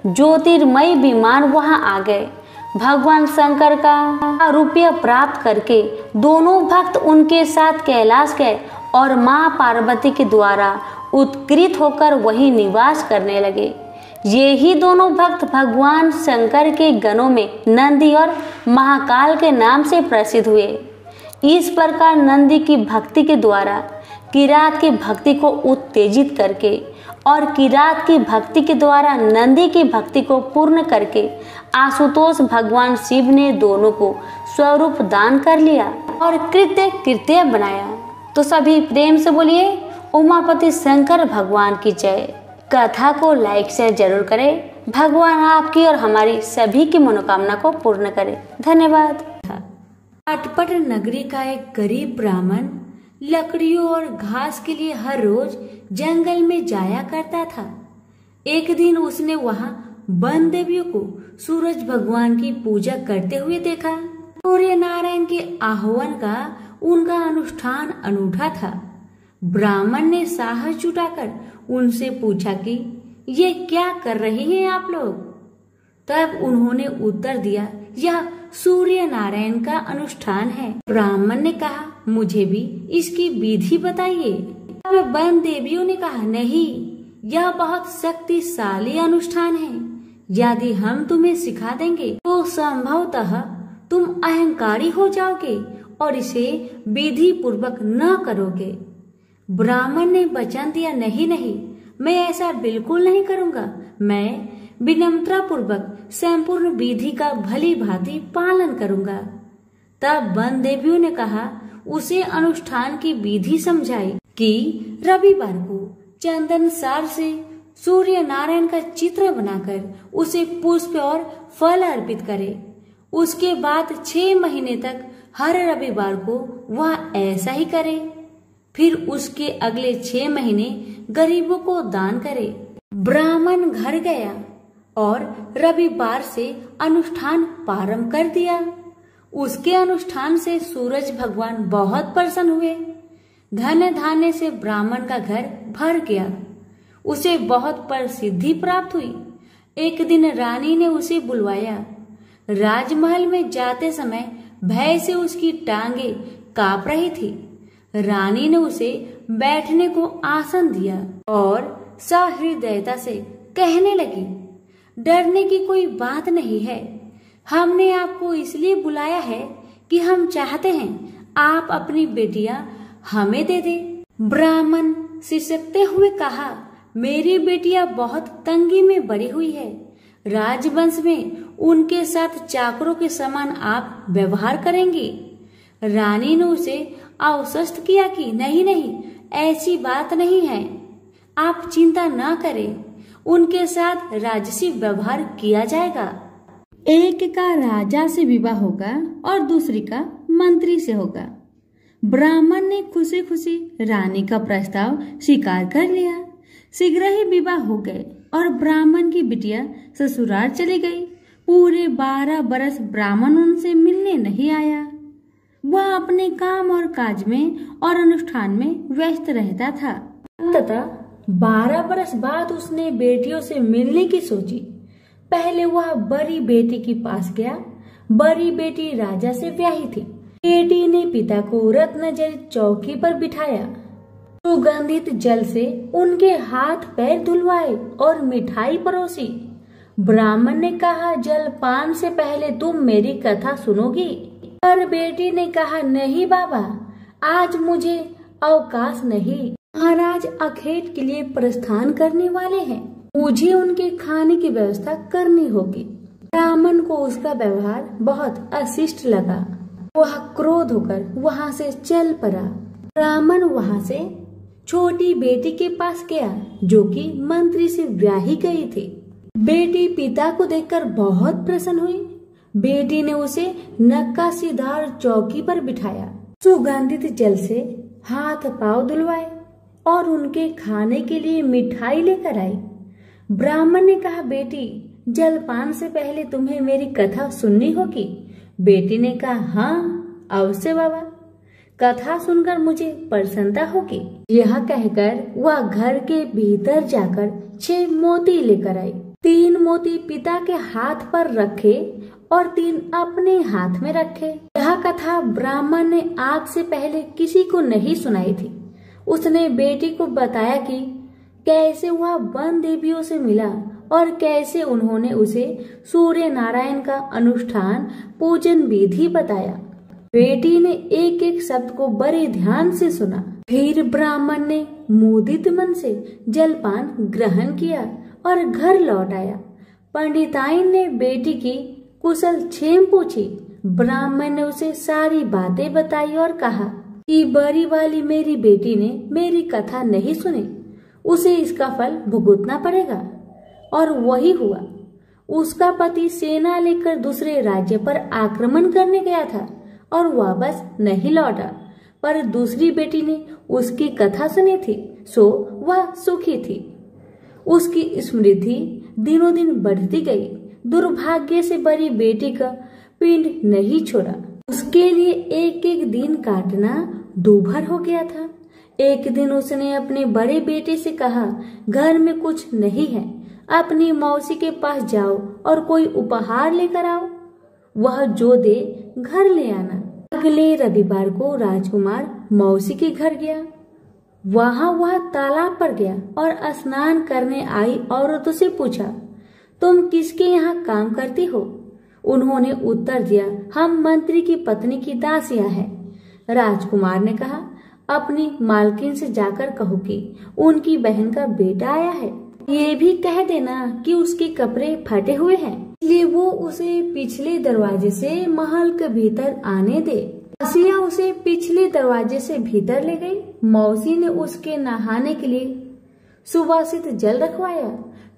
ज्योतिर्मय विमान वहां आ गए। भगवान शंकर का रुपया प्राप्त करके दोनों भक्त उनके साथ कैलाश गए और मां पार्वती के द्वारा उत्कृत होकर वहीं निवास करने लगे। ये ही दोनों भक्त भगवान शंकर के गणों में नंदी और महाकाल के नाम से प्रसिद्ध हुए। इस प्रकार नंदी की भक्ति के द्वारा किरात की भक्ति को उत्तेजित करके और किरात की भक्ति के द्वारा नंदी की भक्ति को पूर्ण करके आशुतोष भगवान शिव ने दोनों को स्वरूप दान कर लिया और कृत्य बनाया। तो सभी प्रेम से बोलिए उमापति शंकर भगवान की जय। कथा को लाइक शेयर जरूर करें। भगवान आपकी और हमारी सभी की मनोकामना को पूर्ण करे। धन्यवाद। अटपट नगरी का एक गरीब ब्राह्मण लकड़ियों और घास के लिए हर रोज जंगल में जाया करता था। एक दिन उसने वहां वन देवियों को सूरज भगवान की पूजा करते हुए देखा। सूर्य नारायण के आह्वान का उनका अनुष्ठान अनूठा था। ब्राह्मण ने साहस जुटाकर उनसे पूछा कि ये क्या कर रहे हैं आप लोग? तब उन्होंने उत्तर दिया, यह सूर्य नारायण का अनुष्ठान है। ब्राह्मण ने कहा, मुझे भी इसकी विधि बताइए। तब वन देवियों ने कहा, नहीं, यह बहुत शक्तिशाली अनुष्ठान है। यदि हम तुम्हें सिखा देंगे तो संभवतः तुम अहंकारी हो जाओगे और इसे विधि पूर्वक न करोगे। ब्राह्मण ने वचन दिया, नहीं नहीं, मैं ऐसा बिल्कुल नहीं करूंगा। मैं विनम्रता पूर्वक संपूर्ण विधि का भली भांति पालन करूंगा। तब वन देवियों ने कहा, उसे अनुष्ठान की विधि समझाई कि रविवार को चंदन सार से सूर्य नारायण का चित्र बनाकर उसे पुष्प और फल अर्पित करे। उसके बाद 6 महीने तक हर रविवार को वह ऐसा ही करे। फिर उसके अगले 6 महीने गरीबों को दान करे। ब्राह्मण घर गया और रविवार से अनुष्ठान प्रारंभ कर दिया। उसके अनुष्ठान से सूरज भगवान बहुत प्रसन्न हुए। धन धान्य से ब्राह्मण का घर भर गया। उसे बहुत प्रसिद्धि प्राप्त हुई। एक दिन रानी ने उसे बुलवाया। राजमहल में जाते समय भय से उसकी टांगे कांप रही थी। रानी ने उसे बैठने को आसन दिया और सहृदयता से कहने लगी, डरने की कोई बात नहीं है। हमने आपको इसलिए बुलाया है कि हम चाहते हैं आप अपनी बेटियां हमें दे दे। ब्राह्मण सिसकते हुए कहा, मेरी बेटियां बहुत तंगी में बड़ी हुई है। राजवंश में उनके साथ चाकरों के समान आप व्यवहार करेंगी। रानी ने उसे आश्वस्त किया कि नहीं नहीं, ऐसी बात नहीं है, आप चिंता न करें, उनके साथ राजसी व्यवहार किया जाएगा। एक का राजा से विवाह होगा और दूसरी का मंत्री से होगा। ब्राह्मण ने खुशी खुशी रानी का प्रस्ताव स्वीकार कर लिया। शीघ्र ही विवाह हो गए और ब्राह्मण की बिटिया ससुराल चली गई। पूरे 12 बरस ब्राह्मण उनसे मिलने नहीं आया। वह अपने काम और काज में और अनुष्ठान में व्यस्त रहता था। अंततः 12 बरस बाद उसने बेटियों से मिलने की सोची। पहले वह बड़ी बेटी के पास गया। बड़ी बेटी राजा से ब्याही थी। बेटी ने पिता को रत्नजड़ित चौकी पर बिठाया, सुगंधित जल से उनके हाथ पैर धुलवाए और मिठाई परोसी। ब्राह्मण ने कहा, जलपान से पहले तुम मेरी कथा सुनोगी? पर बेटी ने कहा, नहीं बाबा, आज मुझे अवकाश नहीं। महाराज अखेट के लिए प्रस्थान करने वाले हैं, मुझे उनके खाने की व्यवस्था करनी होगी। ब्राह्मण को उसका व्यवहार बहुत अशिष्ट लगा। वह क्रोध होकर वहां से चल पड़ा। ब्राह्मण वहां से छोटी बेटी के पास गया, जो कि मंत्री से ब्याही गई थी। बेटी पिता को देखकर बहुत प्रसन्न हुई। बेटी ने उसे नक्काशीदार चौकी पर बिठाया, सुगंधित जल से हाथ पांव धुलवाए और उनके खाने के लिए मिठाई लेकर आई। ब्राह्मण ने कहा, बेटी, जलपान से पहले तुम्हें मेरी कथा सुननी होगी। बेटी ने कहा, हाँ अवश्य बाबा, कथा सुनकर मुझे प्रसन्नता होगी। यह कहकर वह घर के भीतर जाकर 6 मोती लेकर आई। 3 मोती पिता के हाथ पर रखे और 3 अपने हाथ में रखे। यह कथा ब्राह्मण ने आज से पहले किसी को नहीं सुनाई थी। उसने बेटी को बताया कि कैसे वह वन देवियों से मिला और कैसे उन्होंने उसे सूर्य नारायण का अनुष्ठान पूजन विधि बताया। बेटी ने एक एक शब्द को बड़े ध्यान से सुना। फिर ब्राह्मण ने मुदित मन से जलपान ग्रहण किया और घर लौट आया। पंडिताइन ने बेटी की कुशल क्षेम पूछी। ब्राह्मण ने उसे सारी बातें बताई और कहा कि बड़ी वाली मेरी बेटी ने मेरी कथा नहीं सुनी, उसे इसका फल भुगतना पड़ेगा। और वही हुआ। उसका पति सेना लेकर दूसरे राज्य पर आक्रमण करने गया था और वापस नहीं लौटा, पर दूसरी बेटी ने उसकी कथा सुनी थी, सो वह सुखी थी। उसकी समृद्धि दिनों दिन बढ़ती गई। दुर्भाग्य से बड़ी बेटी का पिंड नहीं छोड़ा। उसके लिए एक एक दिन काटना दूभर हो गया था। एक दिन उसने अपने बड़े बेटे से कहा, घर में कुछ नहीं है, अपनी मौसी के पास जाओ और कोई उपहार लेकर आओ, वह जो दे घर ले आना। अगले रविवार को राजकुमार मौसी के घर गया। वहां वह तालाब पर गया और स्नान करने आई औरतों से पूछा, तुम किसके यहाँ काम करती हो? उन्होंने उत्तर दिया, हम मंत्री की पत्नी की दासियां हैं। राजकुमार ने कहा, अपनी मालकिन से जाकर कहो कि उनकी बहन का बेटा आया है। ये भी कह देना कि उसके कपड़े फटे हुए हैं, इसलिए वो उसे पिछले दरवाजे से महल के भीतर आने दे। दासिया उसे पिछले दरवाजे से भीतर ले गई। मौसी ने उसके नहाने के लिए सुवासित जल रखवाया,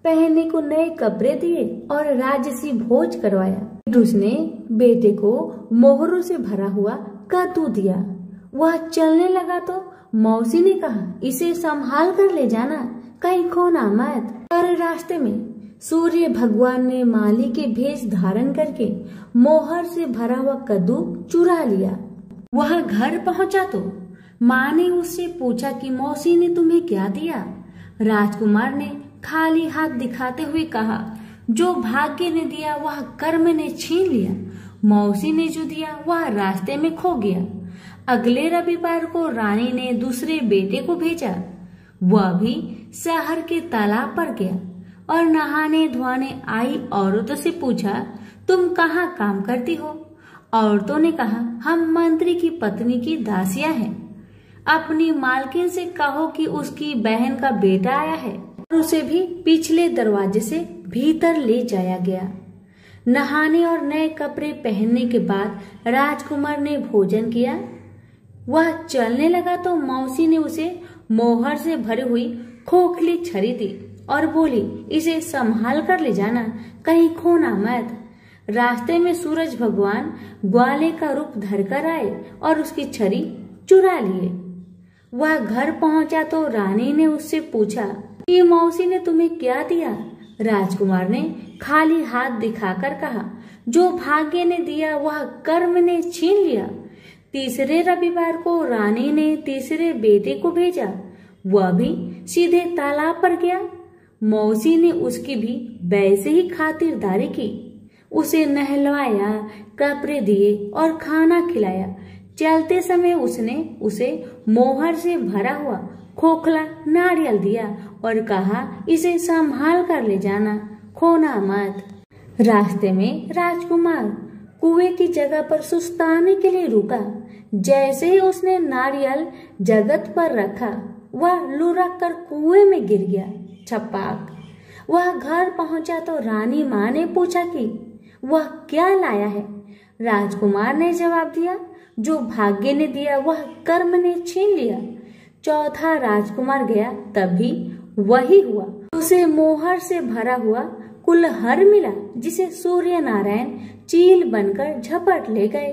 पहनने को नए कपड़े दिए और राजसी भोज करवाया। उसने बेटे को मोहरों से भरा हुआ कद्दू दिया। वह चलने लगा तो मौसी ने कहा, इसे संभाल कर ले जाना, कहीं खोना मत। पर रास्ते में सूर्य भगवान ने माली के भेष धारण करके मोहर से भरा हुआ कद्दू चुरा लिया। वह घर पहुंचा तो माँ ने उससे पूछा कि मौसी ने तुम्हें क्या दिया? राजकुमार ने खाली हाथ दिखाते हुए कहा, जो भाग्य ने दिया वह कर्म ने छीन लिया। मौसी ने जो दिया वह रास्ते में खो गया। अगले रविवार को रानी ने दूसरे बेटे को भेजा। वह भी शहर के तालाब पर गया और नहाने धोने आई औरतों से पूछा, तुम कहाँ काम करती हो? औरतों ने कहा, हम मंत्री की पत्नी की दासियां हैं। अपनी मालकिन से कहो कि उसकी बहन का बेटा आया है। और उसे भी पिछले दरवाजे से भीतर ले जाया गया। नहाने और नए कपड़े पहनने के बाद राजकुमार ने भोजन किया। वह चलने लगा तो मौसी ने उसे मोहर से भरी हुई खोखली छड़ी दी और बोली, इसे संभाल कर ले जाना, कहीं खोना मत। रास्ते में सूरज भगवान ग्वाले का रूप धरकर आए और उसकी छड़ी चुरा लिए। वह घर पहुंचा तो रानी ने उससे पूछा कि मौसी ने तुम्हें क्या दिया। राजकुमार ने खाली हाथ दिखाकर कहा, जो भाग्य ने दिया वह कर्म ने छीन लिया। तीसरे रविवार को रानी ने तीसरे बेटे को भेजा। वह भी सीधे तालाब पर गया। मौसी ने उसकी भी वैसे ही खातिरदारी की। उसे नहलवाया, कपड़े दिए और खाना खिलाया। चलते समय उसने उसे मोहर से भरा हुआ खोखला नारियल दिया और कहा, इसे संभाल कर ले जाना, खोना मत। रास्ते में राजकुमार कुएं की जगह पर सुस्ताने के लिए रुका। जैसे ही उसने नारियल जगत पर रखा, वह लुढ़क कर कुएं में गिर गया। छपाक। वह घर पहुंचा तो रानी माँ ने पूछा कि वह क्या लाया है। राजकुमार ने जवाब दिया, जो भाग्य ने दिया वह कर्म ने छीन लिया। चौथा राजकुमार गया, तभी वही हुआ। उसे मोहर से भरा हुआ कुल्हड़ मिला, जिसे सूर्य नारायण चील बनकर झपट ले गए।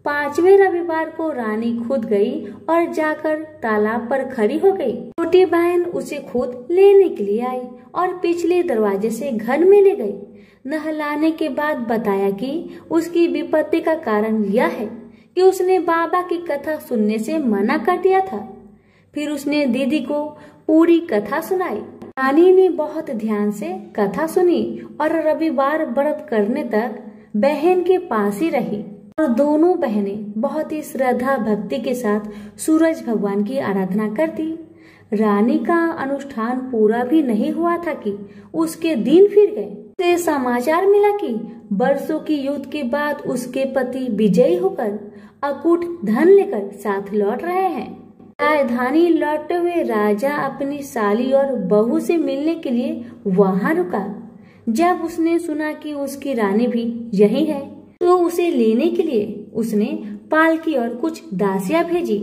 पांचवें रविवार को रानी खुद गई और जाकर तालाब पर खड़ी हो गई। छोटी बहन उसे खुद लेने के लिए आई और पिछले दरवाजे से घर में ले गई। नहलाने के बाद बताया कि उसकी विपत्ति का कारण यह है कि उसने बाबा की कथा सुनने से मना कर दिया था। फिर उसने दीदी को पूरी कथा सुनाई। रानी ने बहुत ध्यान से कथा सुनी और रविवार व्रत करने तक बहन के पास ही रही। और दोनों बहनें बहुत ही श्रद्धा भक्ति के साथ सूरज भगवान की आराधना करती। रानी का अनुष्ठान पूरा भी नहीं हुआ था कि उसके दिन फिर गए। से समाचार मिला कि वर्षों की युद्ध के बाद उसके पति विजयी होकर अकूट धन लेकर साथ लौट रहे हैं। राजधानी लौटते हुए राजा अपनी साली और बहू से मिलने के लिए वहां रुका। जब उसने सुना कि उसकी रानी भी यही है, तो उसे लेने के लिए उसने पालकी और कुछ दासियां भेजी।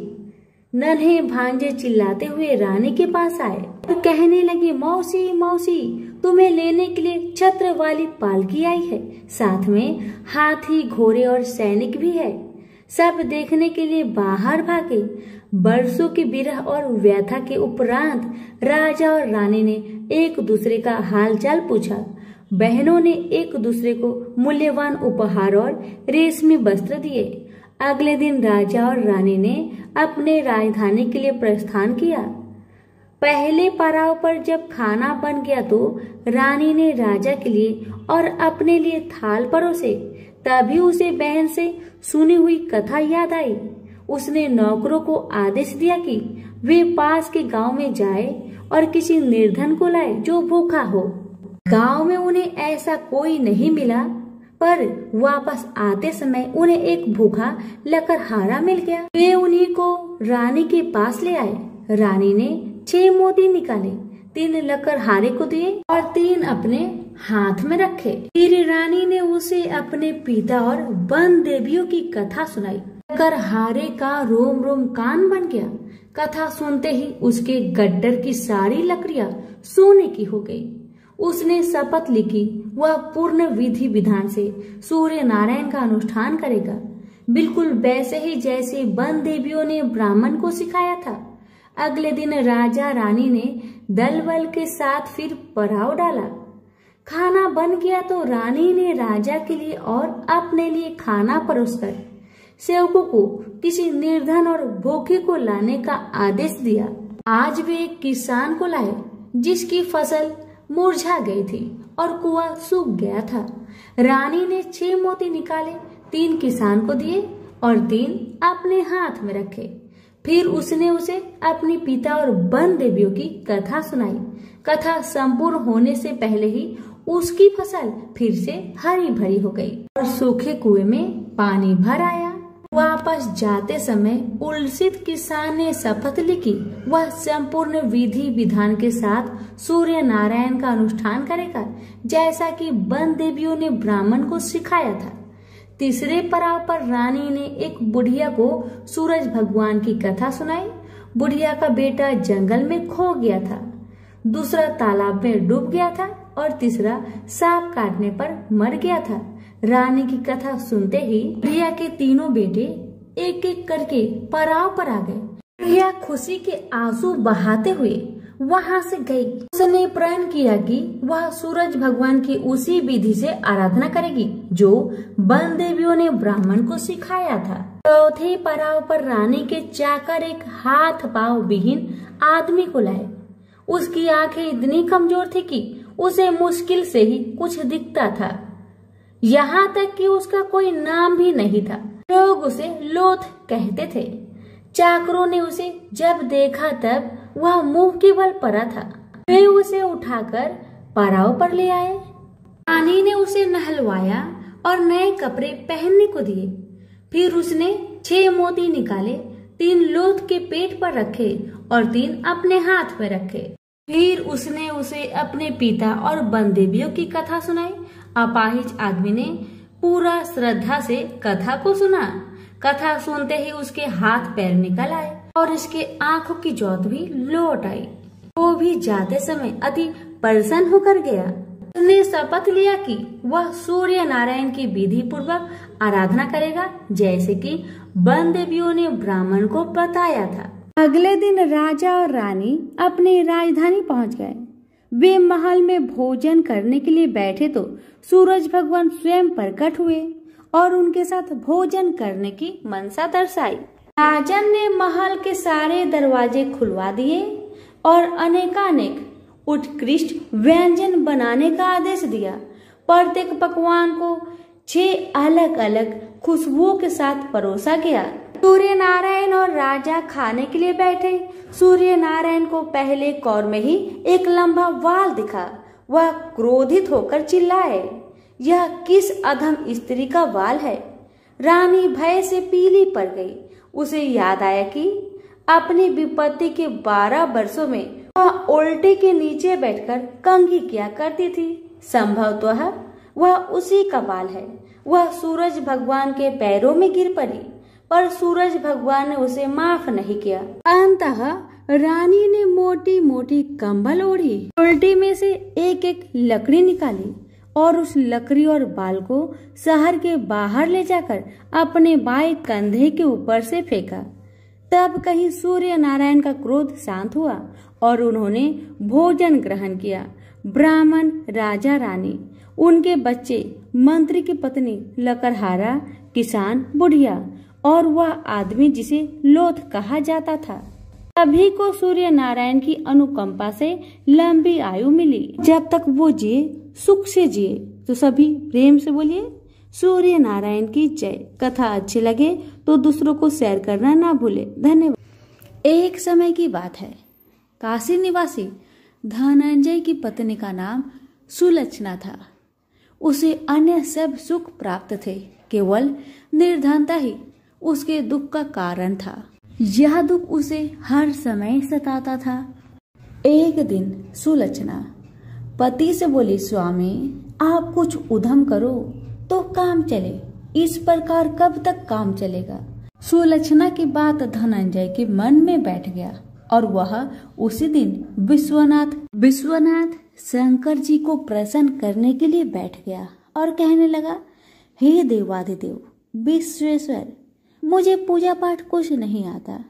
नन्हे भांजे चिल्लाते हुए रानी के पास आए और कहने लगे, मौसी मौसी, तुम्हें लेने के लिए छत्र वाली पालकी आई है। साथ में हाथी, घोड़े और सैनिक भी है। सब देखने के लिए बाहर भागे। बरसों की विरह और व्यथा के उपरांत राजा और रानी ने एक दूसरे का हालचाल पूछा। बहनों ने एक दूसरे को मूल्यवान उपहार और रेशमी वस्त्र दिए। अगले दिन राजा और रानी ने अपने राजधानी के लिए प्रस्थान किया। पहले पड़ाव पर जब खाना बन गया तो रानी ने राजा के लिए और अपने लिए थाल परोसे। तभी उसे बहन से सुनी हुई कथा याद आई। उसने नौकरों को आदेश दिया कि वे पास के गांव में जाए और किसी निर्धन को लाए जो भूखा हो। गांव में उन्हें ऐसा कोई नहीं मिला, पर वापस आते समय उन्हें एक भूखा लकड़हारा मिल गया। वे उन्हीं को रानी के पास ले आए। रानी ने 6 मोती निकाले, 3 लकड़हारे को दिए और 3 अपने हाथ में रखे। फिर रानी ने उसे अपने पिता और वन देवियों की कथा सुनाई। लकड़हारे का रोम रोम कान बन गया। कथा सुनते ही उसके गड्ढर की सारी लकड़ियां सोने की हो गई। उसने शपथ ली कि वह पूर्ण विधि विधान से सूर्य नारायण का अनुष्ठान करेगा, बिल्कुल वैसे ही जैसे वन देवियों ने ब्राह्मण को सिखाया था। अगले दिन राजा रानी ने दल बल के साथ फिर पड़ाव डाला। खाना बन गया तो रानी ने राजा के लिए और अपने लिए खाना परोसकर सेवकों को किसी निर्धन और भूखे को लाने का आदेश दिया। आज वे एक किसान को लाए जिसकी फसल मुरझा गई थी और कुआं सूख गया था। रानी ने 6 मोती निकाले, 3 किसान को दिए और 3 अपने हाथ में रखे। फिर उसने उसे अपने पिता और वन देवियों की कथा सुनाई। कथा संपूर्ण होने से पहले ही उसकी फसल फिर से हरी भरी हो गई और सूखे कुएं में पानी भर आया। वापस जाते समय उल्सित किसान ने शपथ ली कि वह संपूर्ण विधि विधान के साथ सूर्य नारायण का अनुष्ठान करेगा, जैसा कि वन देवियों ने ब्राह्मण को सिखाया था। तीसरे पड़ाव पर रानी ने एक बुढ़िया को सूरज भगवान की कथा सुनाई। बुढ़िया का बेटा जंगल में खो गया था, दूसरा तालाब में डूब गया था और तीसरा सांप काटने पर मर गया था। रानी की कथा सुनते ही बुढ़िया के तीनों बेटे एक एक करके पड़ाव पर आ गए। बुढ़िया खुशी के आंसू बहाते हुए वहां से गई। उसने प्रण किया कि वह सूरज भगवान की उसी विधि से आराधना करेगी जो वन देवियों ने ब्राह्मण को सिखाया था। चौथे पड़ाव पर रानी के चाकर एक हाथ पांव विहीन आदमी को लाए। उसकी आंखें इतनी कमजोर थी कि उसे मुश्किल से ही कुछ दिखता था। यहाँ तक कि उसका कोई नाम भी नहीं था। लोग उसे लोथ कहते थे। चाकरों ने उसे जब देखा तब वह मुंह के बल पड़ा था। वे उसे उठाकर पड़ाव पर ले आए। रानी ने उसे नहलवाया और नए कपड़े पहनने को दिए। फिर उसने 6 मोती निकाले, 3 लोथ के पेट पर रखे और 3 अपने हाथ पर रखे। फिर उसने उसे अपने पिता और बनदेवियों की कथा सुनाई। अपाहिज आदमी ने पूरा श्रद्धा से कथा को सुना। कथा सुनते ही उसके हाथ पैर निकल आए और इसके आंखों की ज्योत भी लौट आई। वो भी जाते समय अति प्रसन्न होकर गया। उसने शपथ लिया कि वह सूर्य नारायण की विधि पूर्वक आराधना करेगा, जैसे कि वन देवियों ने ब्राह्मण को बताया था। अगले दिन राजा और रानी अपनी राजधानी पहुंच गए। वे महल में भोजन करने के लिए बैठे तो सूरज भगवान स्वयं प्रकट हुए और उनके साथ भोजन करने की मनसा दर्शाई। राजन ने महल के सारे दरवाजे खुलवा दिए और अनेकानेक उत्कृष्ट व्यंजन बनाने का आदेश दिया। प्रत्येक पकवान को 6 अलग अलग खुशबुओं के साथ परोसा गया। सूर्य नारायण और राजा खाने के लिए बैठे। सूर्य नारायण को पहले कौर में ही एक लंबा वाल दिखा। वह क्रोधित होकर चिल्लाए, यह किस अधम स्त्री का वाल है। रानी भय से पीली पड़ गई। उसे याद आया कि अपनी विपत्ति के 12 वर्षों में वह उल्टे के नीचे बैठकर कंघी किया करती थी। संभवतः वह उसी का बाल है। वह सूरज भगवान के पैरों में गिर पड़ी, पर सूरज भगवान ने उसे माफ नहीं किया। अंततः रानी ने मोटी मोटी कंबल ओढ़ी, उल्टी में से एक एक लकड़ी निकाली और उस लकड़ी और बाल को शहर के बाहर ले जाकर अपने बाएं कंधे के ऊपर से फेंका। तब कहीं सूर्य नारायण का क्रोध शांत हुआ और उन्होंने भोजन ग्रहण किया। ब्राह्मण, राजा, रानी, उनके बच्चे, मंत्री की पत्नी, लकड़हारा, किसान, बुढ़िया और वह आदमी जिसे लोथ कहा जाता था, सभी को सूर्य नारायण की अनुकंपा से लंबी आयु मिली। जब तक वो जिए सुख से जिए। तो सभी प्रेम से बोलिए सूर्य नारायण की जय। कथा अच्छी लगे तो दूसरों को शेयर करना ना भूले। धन्यवाद। एक समय की बात है, काशी निवासी धनंजय की पत्नी का नाम सुलक्षणा था। उसे अन्य सब सुख प्राप्त थे, केवल निर्धनता ही उसके दुख का कारण था। यह दुख उसे हर समय सताता था। एक दिन सुलक्षणा पति से बोली, स्वामी आप कुछ उद्यम करो तो काम चले, इस प्रकार कब तक काम चलेगा। सुलक्षणा की बात धनंजय के मन में बैठ गया और वह उसी दिन विश्वनाथ शंकर जी को प्रसन्न करने के लिए बैठ गया और कहने लगा, हे देवाधिदेव विश्वेश्वर, मुझे पूजा पाठ कुछ नहीं आता,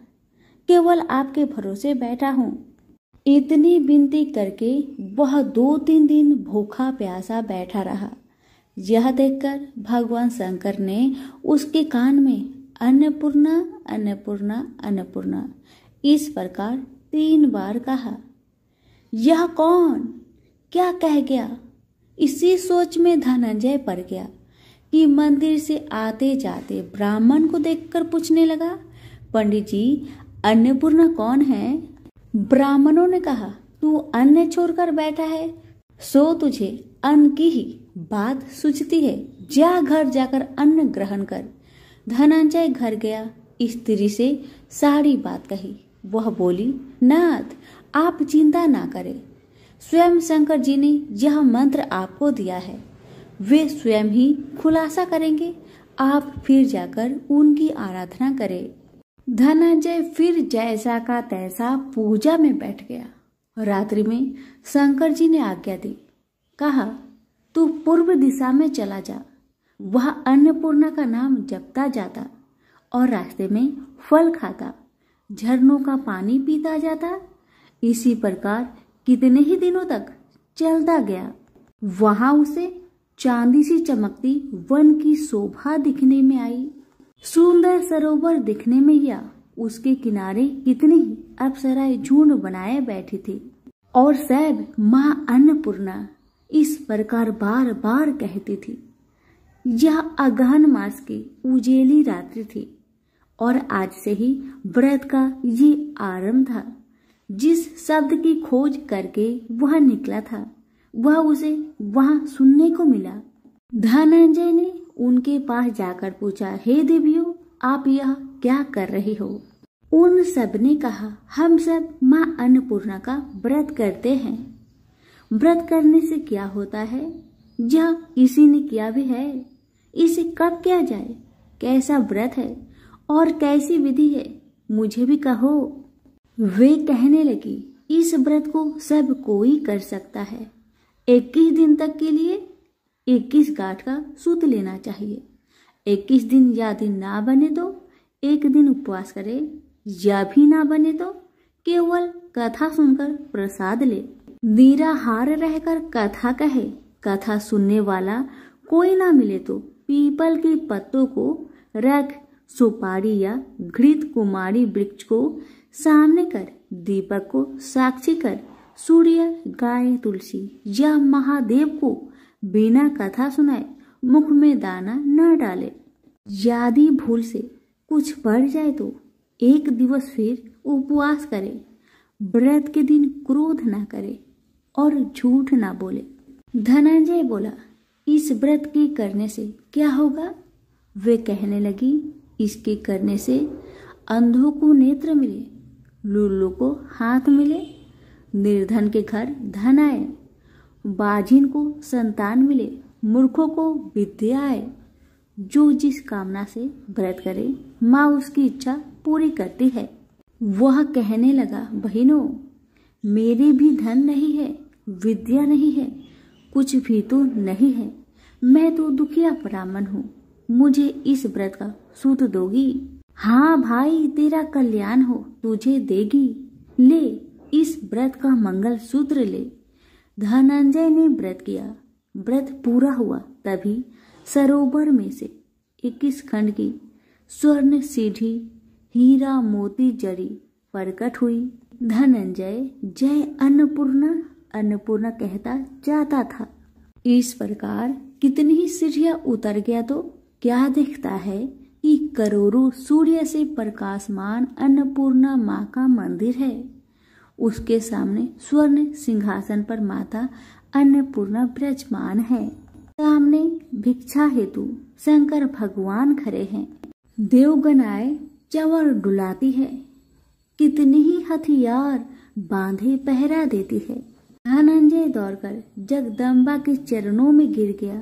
केवल आपके भरोसे बैठा हूँ। इतनी विनती करके वह 2-3 दिन भूखा प्यासा बैठा रहा। यह देखकर भगवान शंकर ने उसके कान में अन्नपूर्णा अन्नपूर्णा अन्नपूर्णा इस प्रकार 3 बार कहा। यह कौन क्या कह गया? इसी सोच में धनंजय पड़ गया कि मंदिर से आते जाते ब्राह्मण को देखकर पूछने लगा, पंडित जी अन्नपूर्णा कौन है? ब्राह्मणों ने कहा, तू अन्न छोड़कर बैठा है, सो तुझे अन्न की ही बात सूझती है, जा घर जाकर अन्न ग्रहण कर। धनंजय घर गया, स्त्री से सारी बात कही। वह बोली, नाथ आप चिंता ना करें, स्वयं शंकर जी ने यह मंत्र आपको दिया है, वे स्वयं ही खुलासा करेंगे, आप फिर जाकर उनकी आराधना करें। धनंजय फिर जैसा का तैसा पूजा में बैठ गया। रात्रि में शंकर जी ने आज्ञा दी, कहा तू पूर्व दिशा में चला जा, वह अन्नपूर्णा का नाम जपता जाता और रास्ते में फल खाता, झरनों का पानी पीता जाता। इसी प्रकार कितने ही दिनों तक चलता गया। वहां उसे चांदी सी चमकती वन की शोभा दिखने में आई। सुंदर सरोवर दिखने में या उसके किनारे कितनी ही अप्सराएं झुंड बनाए बैठी थी और सब मां अन्नपूर्णा इस प्रकार बार बार कहती थी। यह अगहन मास की उजेली रात्रि थी और आज से ही व्रत का ये आरंभ था। जिस शब्द की खोज करके वह निकला था वह उसे वहां सुनने को मिला। धनंजय ने उनके पास जाकर पूछा, हे देवियों, आप यह क्या कर रही हो? उन सब ने कहा, हम सब मां अन्नपूर्णा का व्रत करते हैं। व्रत करने से क्या होता है? यह किसी ने किया भी है? इसे कब किया जाए? कैसा व्रत है और कैसी विधि है? मुझे भी कहो। वे कहने लगी, इस व्रत को सब कोई कर सकता है। 21 दिन तक के लिए 21 गांठ का सूत लेना चाहिए। 21 दिन या दिन ना बने तो 1 दिन उपवास करे, या भी ना बने तो केवल कथा सुनकर प्रसाद ले। निराहार रहकर कथा कहे, कथा सुनने वाला कोई ना मिले तो पीपल के पत्तों को रख, सुपारी या घृत कुमारी वृक्ष को सामने कर, दीपक को साक्षी कर, सूर्य, गाय, तुलसी या महादेव को बिना कथा सुनाए मुख में दाना न डाले। यदि भूल से कुछ बढ़ जाए तो 1 दिवस फिर उपवास करे। व्रत के दिन क्रोध न करे और झूठ न बोले। धनंजय बोला, इस व्रत के करने से क्या होगा? वे कहने लगी, इसके करने से अंधों को नेत्र मिले, लूलों को हाथ मिले, निर्धन के घर धन आए, बाजिन को संतान मिले, मूर्खों को विद्या आए। जो जिस कामना से व्रत करे माँ उसकी इच्छा पूरी करती है। वह कहने लगा, बहनों, मेरे भी धन नहीं है, विद्या नहीं है, कुछ भी तो नहीं है। मैं तो दुखिया ब्राह्मण हूँ, मुझे इस व्रत का सूत दोगी? हाँ भाई, तेरा कल्याण हो, तुझे देगी। ले, इस व्रत का मंगल सूत्र ले। धनंजय ने व्रत किया। व्रत पूरा हुआ तभी सरोवर में से 21 खंड की स्वर्ण सीढ़ी हीरा मोती जड़ी प्रकट हुई। धनंजय जय अन्नपूर्णा अन्नपूर्णा कहता जाता था। इस प्रकार कितनी ही सीढ़ियां उतर गया तो क्या दिखता है कि करोड़ों सूर्य से प्रकाशमान अन्नपूर्णा माँ का मंदिर है। उसके सामने स्वर्ण सिंहासन पर माता अन्नपूर्णा विराजमान है। सामने भिक्षा हेतु शंकर भगवान खड़े हैं। देवगण आए चंवर डुलाती है। कितनी ही हथियार बांधे पहरा देती है। धनंजय दौड़कर जगदम्बा के चरणों में गिर गया।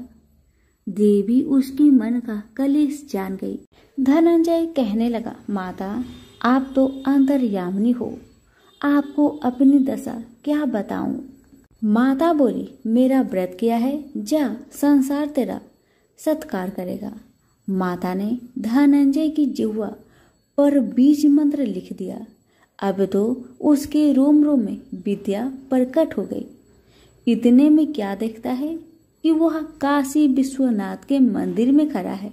देवी उसकी मन का कलेश जान गई। धनंजय कहने लगा, माता, आप तो अंतर्यामिनी हो, आपको अपनी दशा क्या बताऊं? माता बोली, मेरा व्रत किया है, जा, संसार तेरा सत्कार करेगा। माता ने धनंजय की जिह्वा पर बीज मंत्र लिख दिया। अब तो उसके रोम रोम में विद्या प्रकट हो गई। इतने में क्या देखता है कि वह काशी विश्वनाथ के मंदिर में खड़ा है।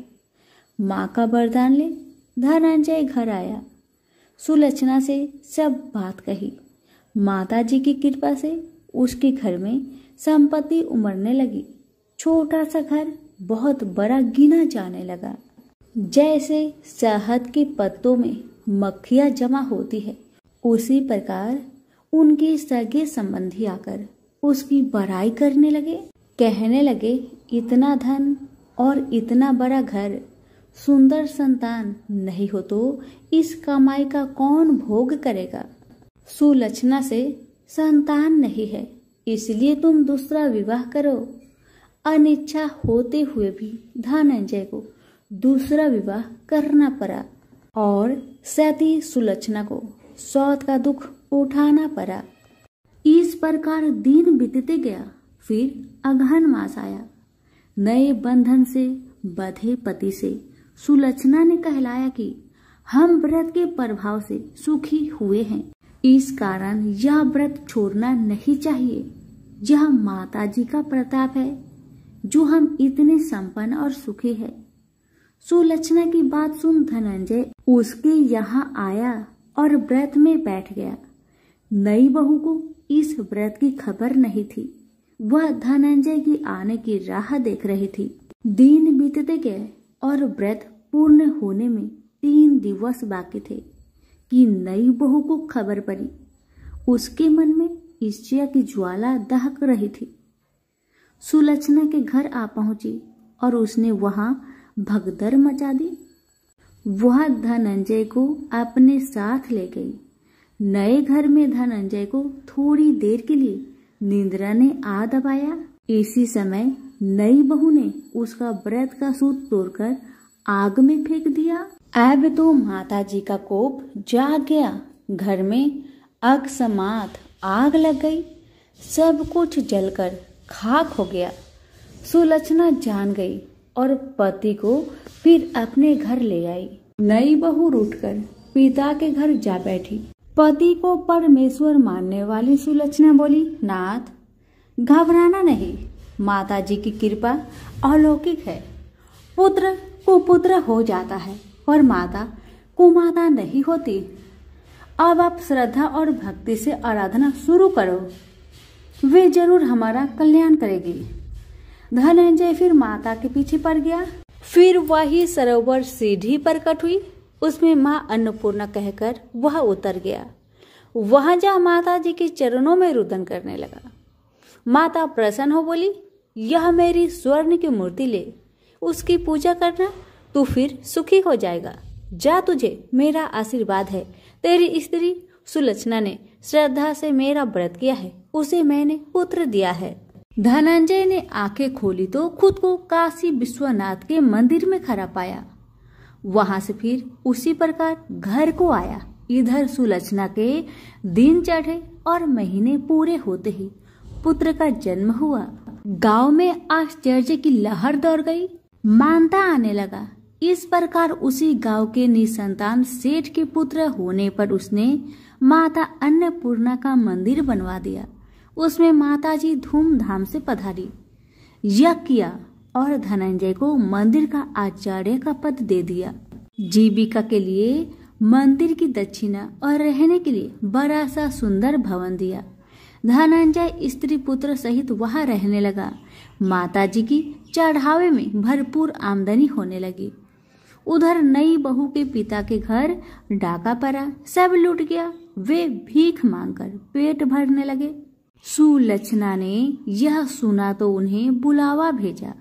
माँ का वरदान ले धनंजय घर आया। सुलक्षणा से सब बात कही। माता जी की कृपा से उसके घर में संपत्ति उमड़ने लगी। छोटा सा घर बहुत बड़ा गिना जाने लगा। जैसे शहद के पत्तों में मक्खियां जमा होती है, उसी प्रकार उनके सगे संबंधी आकर उसकी बड़ाई करने लगे। कहने लगे, इतना धन और इतना बड़ा घर, सुंदर संतान नहीं हो तो इस कमाई का कौन भोग करेगा? सुलक्षणा से संतान नहीं है, इसलिए तुम दूसरा विवाह करो। अनिच्छा होते हुए भी धनंजय को दूसरा विवाह करना पड़ा और सती सुलक्षणा को सौत का दुख उठाना पड़ा। इस प्रकार दिन बीतते गया। फिर अगहन मास आया। नए बंधन से बंधे पति से सुलक्षणा ने कहलाया कि हम व्रत के प्रभाव से सुखी हुए हैं, इस कारण यह व्रत छोड़ना नहीं चाहिए। यह माता जी का प्रताप है जो हम इतने संपन्न और सुखी है। सुलक्षणा की बात सुन धनंजय उसके यहाँ आया और व्रत में बैठ गया। नई बहू को इस व्रत की खबर नहीं थी। वह धनंजय की आने की राह देख रही थी। दिन बीतते गए और व्रत पूर्ण होने में 3 दिवस बाकी थे कि नई बहू को खबर पड़ी। उसके मन में ईर्ष्या की ज्वाला दहक रही थी। सुलक्षणा के घर आ पहुंची और उसने वहां भगदड़ मचा दी। वह धनंजय को अपने साथ ले गई। नए घर में धनंजय को थोड़ी देर के लिए निद्रा ने आ दबाया। इसी समय नई बहू ने उसका व्रत का सूत तोड़कर आग में फेंक दिया। अब तो माता जी का कोप जाग गया। घर में अकस्मात आग लग गई। सब कुछ जलकर खाक हो गया। सुलक्षणा जान गई और पति को फिर अपने घर ले आई। नई बहू उठकर पिता के घर जा बैठी। पति को परमेश्वर मानने वाली सुलक्षणा बोली, नाथ घबराना नहीं, माता जी की कृपा अलौकिक है। पुत्र कुपुत्र हो जाता है और माता कुमाता नहीं होती। अब आप श्रद्धा और भक्ति से आराधना शुरू करो, वे जरूर हमारा कल्याण करेगी। धनंजय फिर माता के पीछे पड़ गया। फिर वही सरोवर सीढ़ी प्रकट हुई। उसमें माँ अन्नपूर्णा कहकर वह उतर गया। वहां जा माता जी के चरणों में रुदन करने लगा। माता प्रसन्न हो बोली, यह मेरी स्वर्ण की मूर्ति ले, उसकी पूजा करना, तू फिर सुखी हो जाएगा। जा, तुझे मेरा आशीर्वाद है। तेरी स्त्री सुलक्षणा ने श्रद्धा से मेरा व्रत किया है, उसे मैंने पुत्र दिया है। धनंजय ने आंखें खोली तो खुद को काशी विश्वनाथ के मंदिर में खड़ा पाया। वहां से फिर उसी प्रकार घर को आया। इधर सुलक्षणा के दिन चढ़े और महीने पूरे होते ही पुत्र का जन्म हुआ। गांव में आश्चर्य की लहर दौड़ गई। मानता आने लगा। इस प्रकार उसी गांव के निसंतान सेठ के पुत्र होने पर उसने माता अन्नपूर्णा का मंदिर बनवा दिया। उसमें माता जी धूमधाम से पधारी, यज्ञ किया और धनंजय को मंदिर का आचार्य का पद दे दिया। जीविका के लिए मंदिर की दक्षिणा और रहने के लिए बड़ा सा सुंदर भवन दिया। धनंजय स्त्री पुत्र सहित वहां रहने लगा। माता जी की चढ़ावे में भरपूर आमदनी होने लगी। उधर नई बहू के पिता के घर डाका पड़ा, सब लूट गया। वे भीख मांगकर पेट भरने लगे। सुलक्षणा ने यह सुना तो उन्हें बुलावा भेजा,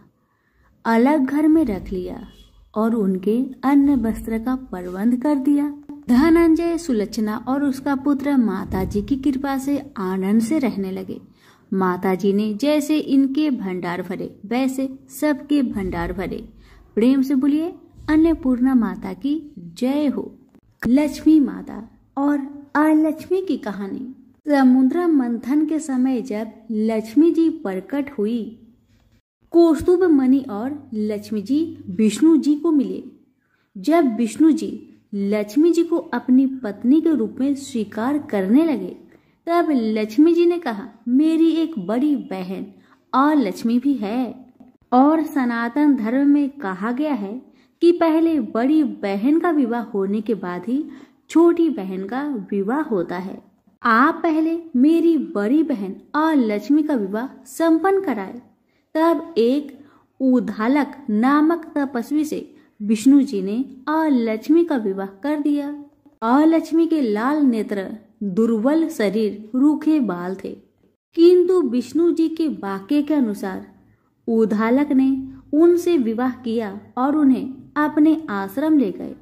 अलग घर में रख लिया और उनके अन्न वस्त्र का प्रबंध कर दिया। धनंजय, सुलक्षणा और उसका पुत्र माता जी की कृपा से आनंद से रहने लगे। माता जी ने जैसे इनके भंडार भरे वैसे सबके भंडार भरे। प्रेम से बोलिए, अन्नपूर्णा माता की जय हो। लक्ष्मी माता और अलक्ष्मी की कहानी। समुद्र मंथन के समय जब लक्ष्मी जी प्रकट हुई, कौस्तुभ मणि और लक्ष्मी जी विष्णु जी को मिले। जब विष्णु जी लक्ष्मी जी को अपनी पत्नी के रूप में स्वीकार करने लगे, तब लक्ष्मी जी ने कहा, मेरी एक बड़ी बहन और लक्ष्मी भी है। और सनातन धर्म में कहा गया है कि पहले बड़ी बहन का विवाह होने के बाद ही छोटी बहन का विवाह होता है। आप पहले मेरी बड़ी बहन और लक्ष्मी का विवाह संपन्न कराए। तब एक उद्धालक नामक तपस्वी से विष्णु जी ने और लक्ष्मी का विवाह कर दिया। और लक्ष्मी के लाल नेत्र, दुर्बल शरीर, रूखे बाल थे, किंतु विष्णु जी के वाक्य के अनुसार उद्धालक ने उनसे विवाह किया और उन्हें अपने आश्रम ले गए।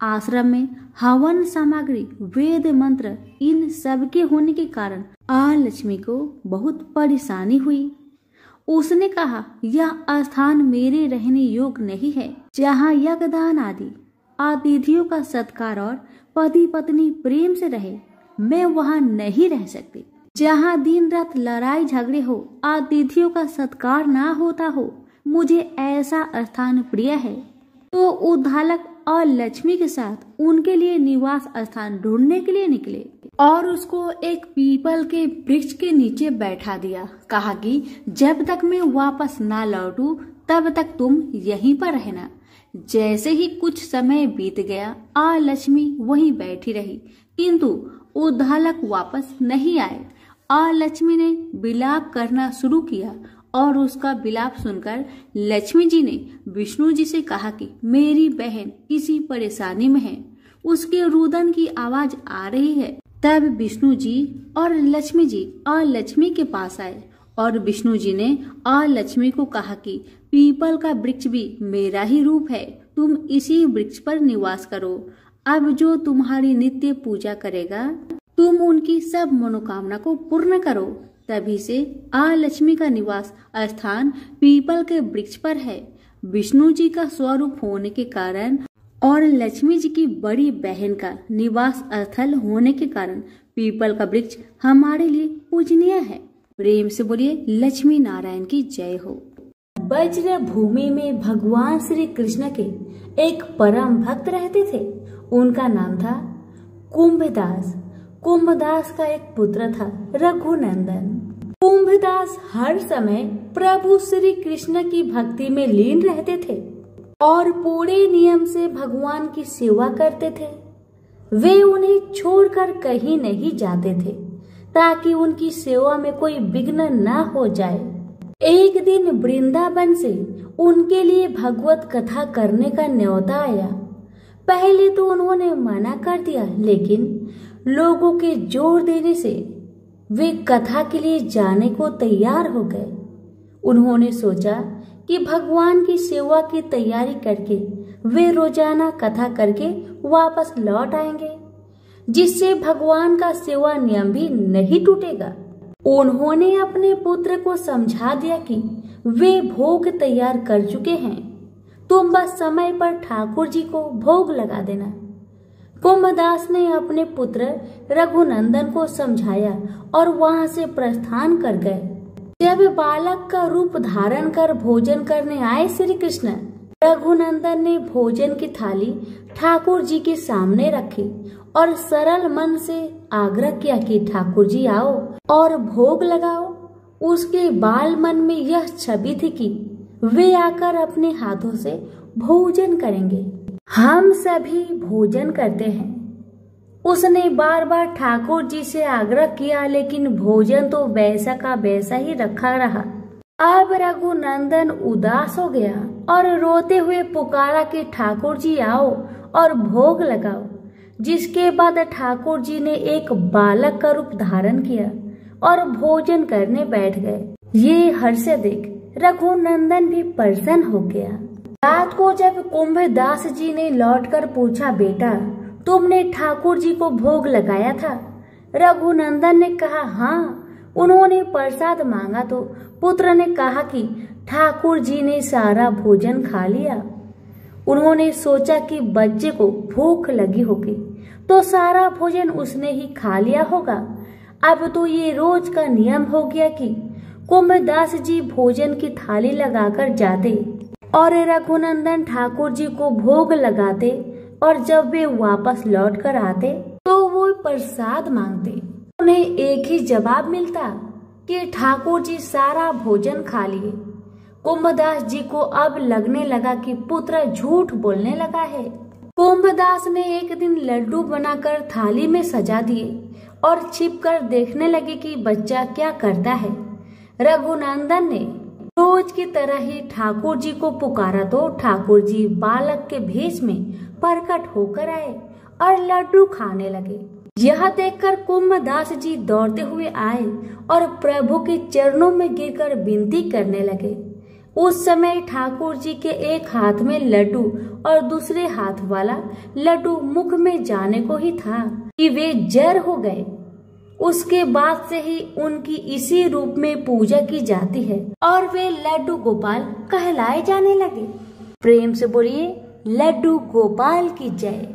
आश्रम में हवन सामग्री, वेद मंत्र, इन सब के होने के कारण लक्ष्मी को बहुत परेशानी हुई। उसने कहा, यह स्थान मेरे रहने योग्य नहीं है, जहाँ यज्ञदान आदि अतिथियों का सत्कार और पति पत्नी प्रेम से रहे, मैं वहाँ नहीं रह सकती। जहाँ दिन रात लड़ाई झगड़े हो, अतिथियों का सत्कार ना होता हो, मुझे ऐसा स्थान प्रिय है। तो उद्धालक और लक्ष्मी के साथ उनके लिए निवास स्थान ढूंढने के लिए निकले और उसको एक पीपल के वृक्ष के नीचे बैठा दिया। कहा कि जब तक मैं वापस ना लौटूं तब तक तुम यहीं पर रहना। जैसे ही कुछ समय बीत गया और लक्ष्मी वहीं बैठी रही, किंतु उद्धालक वापस नहीं आए। और लक्ष्मी ने विलाप करना शुरू किया और उसका विलाप सुनकर लक्ष्मी जी ने विष्णु जी से कहा कि मेरी बहन किसी परेशानी में है, उसके रुदन की आवाज आ रही है। तब विष्णु जी और लक्ष्मी जी और लक्ष्मी के पास आए और विष्णु जी ने और लक्ष्मी को कहा कि पीपल का वृक्ष भी मेरा ही रूप है, तुम इसी वृक्ष पर निवास करो। अब जो तुम्हारी नित्य पूजा करेगा तुम उनकी सब मनोकामना को पूर्ण करो। तभी से लक्ष्मी का निवास स्थान पीपल के वृक्ष पर है। विष्णु जी का स्वरूप होने के कारण और लक्ष्मी जी की बड़ी बहन का निवास स्थल होने के कारण पीपल का वृक्ष हमारे लिए पूजनीय है। प्रेम से बोलिए लक्ष्मी नारायण की जय हो। वज्र भूमि में भगवान श्री कृष्ण के एक परम भक्त रहते थे। उनका नाम था कुंभदास। कुंभदास का एक पुत्र था रघुनंदन। कुंभदास हर समय प्रभु श्री कृष्ण की भक्ति में लीन रहते थे और पूरे नियम से भगवान की सेवा करते थे। वे उन्हें छोड़कर कहीं नहीं जाते थे ताकि उनकी सेवा में कोई विघ्न न हो जाए। एक दिन वृंदावन से उनके लिए भगवत कथा करने का न्योता आया। पहले तो उन्होंने मना कर दिया, लेकिन लोगों के जोर देने से वे कथा के लिए जाने को तैयार हो गए। उन्होंने सोचा कि भगवान की सेवा की तैयारी करके वे रोजाना कथा करके वापस लौट आएंगे, जिससे भगवान का सेवा नियम भी नहीं टूटेगा। उन्होंने अपने पुत्र को समझा दिया कि वे भोग तैयार कर चुके हैं, तुम बस समय पर ठाकुर जी को भोग लगा देना। कुंभदास ने अपने पुत्र रघुनंदन को समझाया और वहां से प्रस्थान कर गए। जब बालक का रूप धारण कर भोजन करने आए श्री कृष्ण, रघुनंदन ने भोजन की थाली ठाकुर जी के सामने रखी और सरल मन से आग्रह किया कि ठाकुर जी आओ और भोग लगाओ। उसके बाल मन में यह छवि थी कि वे आकर अपने हाथों से भोजन करेंगे। हम सभी भोजन करते हैं। उसने बार बार ठाकुर जी से आग्रह किया, लेकिन भोजन तो वैसा का वैसा ही रखा रहा। अब रघुनंदन उदास हो गया और रोते हुए पुकारा कि ठाकुर जी आओ और भोग लगाओ। जिसके बाद ठाकुर जी ने एक बालक का रूप धारण किया और भोजन करने बैठ गए। ये हर्ष देख रघुनंदन भी प्रसन्न हो गया। रात को जब कुंभदास जी ने लौटकर पूछा, बेटा तुमने ठाकुर जी को भोग लगाया था? रघुनंदन ने कहा, हाँ। उन्होंने प्रसाद मांगा तो पुत्र ने कहा कि ठाकुर जी ने सारा भोजन खा लिया। उन्होंने सोचा कि बच्चे को भूख लगी होगी तो सारा भोजन उसने ही खा लिया होगा। अब तो ये रोज का नियम हो गया कि कुंभदास जी भोजन की थाली लगाकर जाते और रघुनंदन ठाकुर जी को भोग लगाते, और जब वे वापस लौट कर आते तो वो प्रसाद मांगते। उन्हें एक ही जवाब मिलता कि ठाकुर जी सारा भोजन खा लिए। कुंभदास जी को अब लगने लगा कि पुत्र झूठ बोलने लगा है। कुंभदास ने एक दिन लड्डू बनाकर थाली में सजा दिए और छिपकर देखने लगे कि बच्चा क्या करता है। रघुनंदन ने रोज की तरह ही ठाकुर जी को पुकारा तो ठाकुर जी बालक के भेष में प्रकट होकर आए और लड्डू खाने लगे। यह देखकर कुंभदास जी दौड़ते हुए आए और प्रभु के चरणों में गिरकर विनती करने लगे। उस समय ठाकुर जी के एक हाथ में लड्डू और दूसरे हाथ वाला लड्डू मुख में जाने को ही था कि वे जर हो गए। उसके बाद से ही उनकी इसी रूप में पूजा की जाती है और वे लड्डू गोपाल कहलाए जाने लगे। प्रेम से बोलिए लड्डू गोपाल की जय।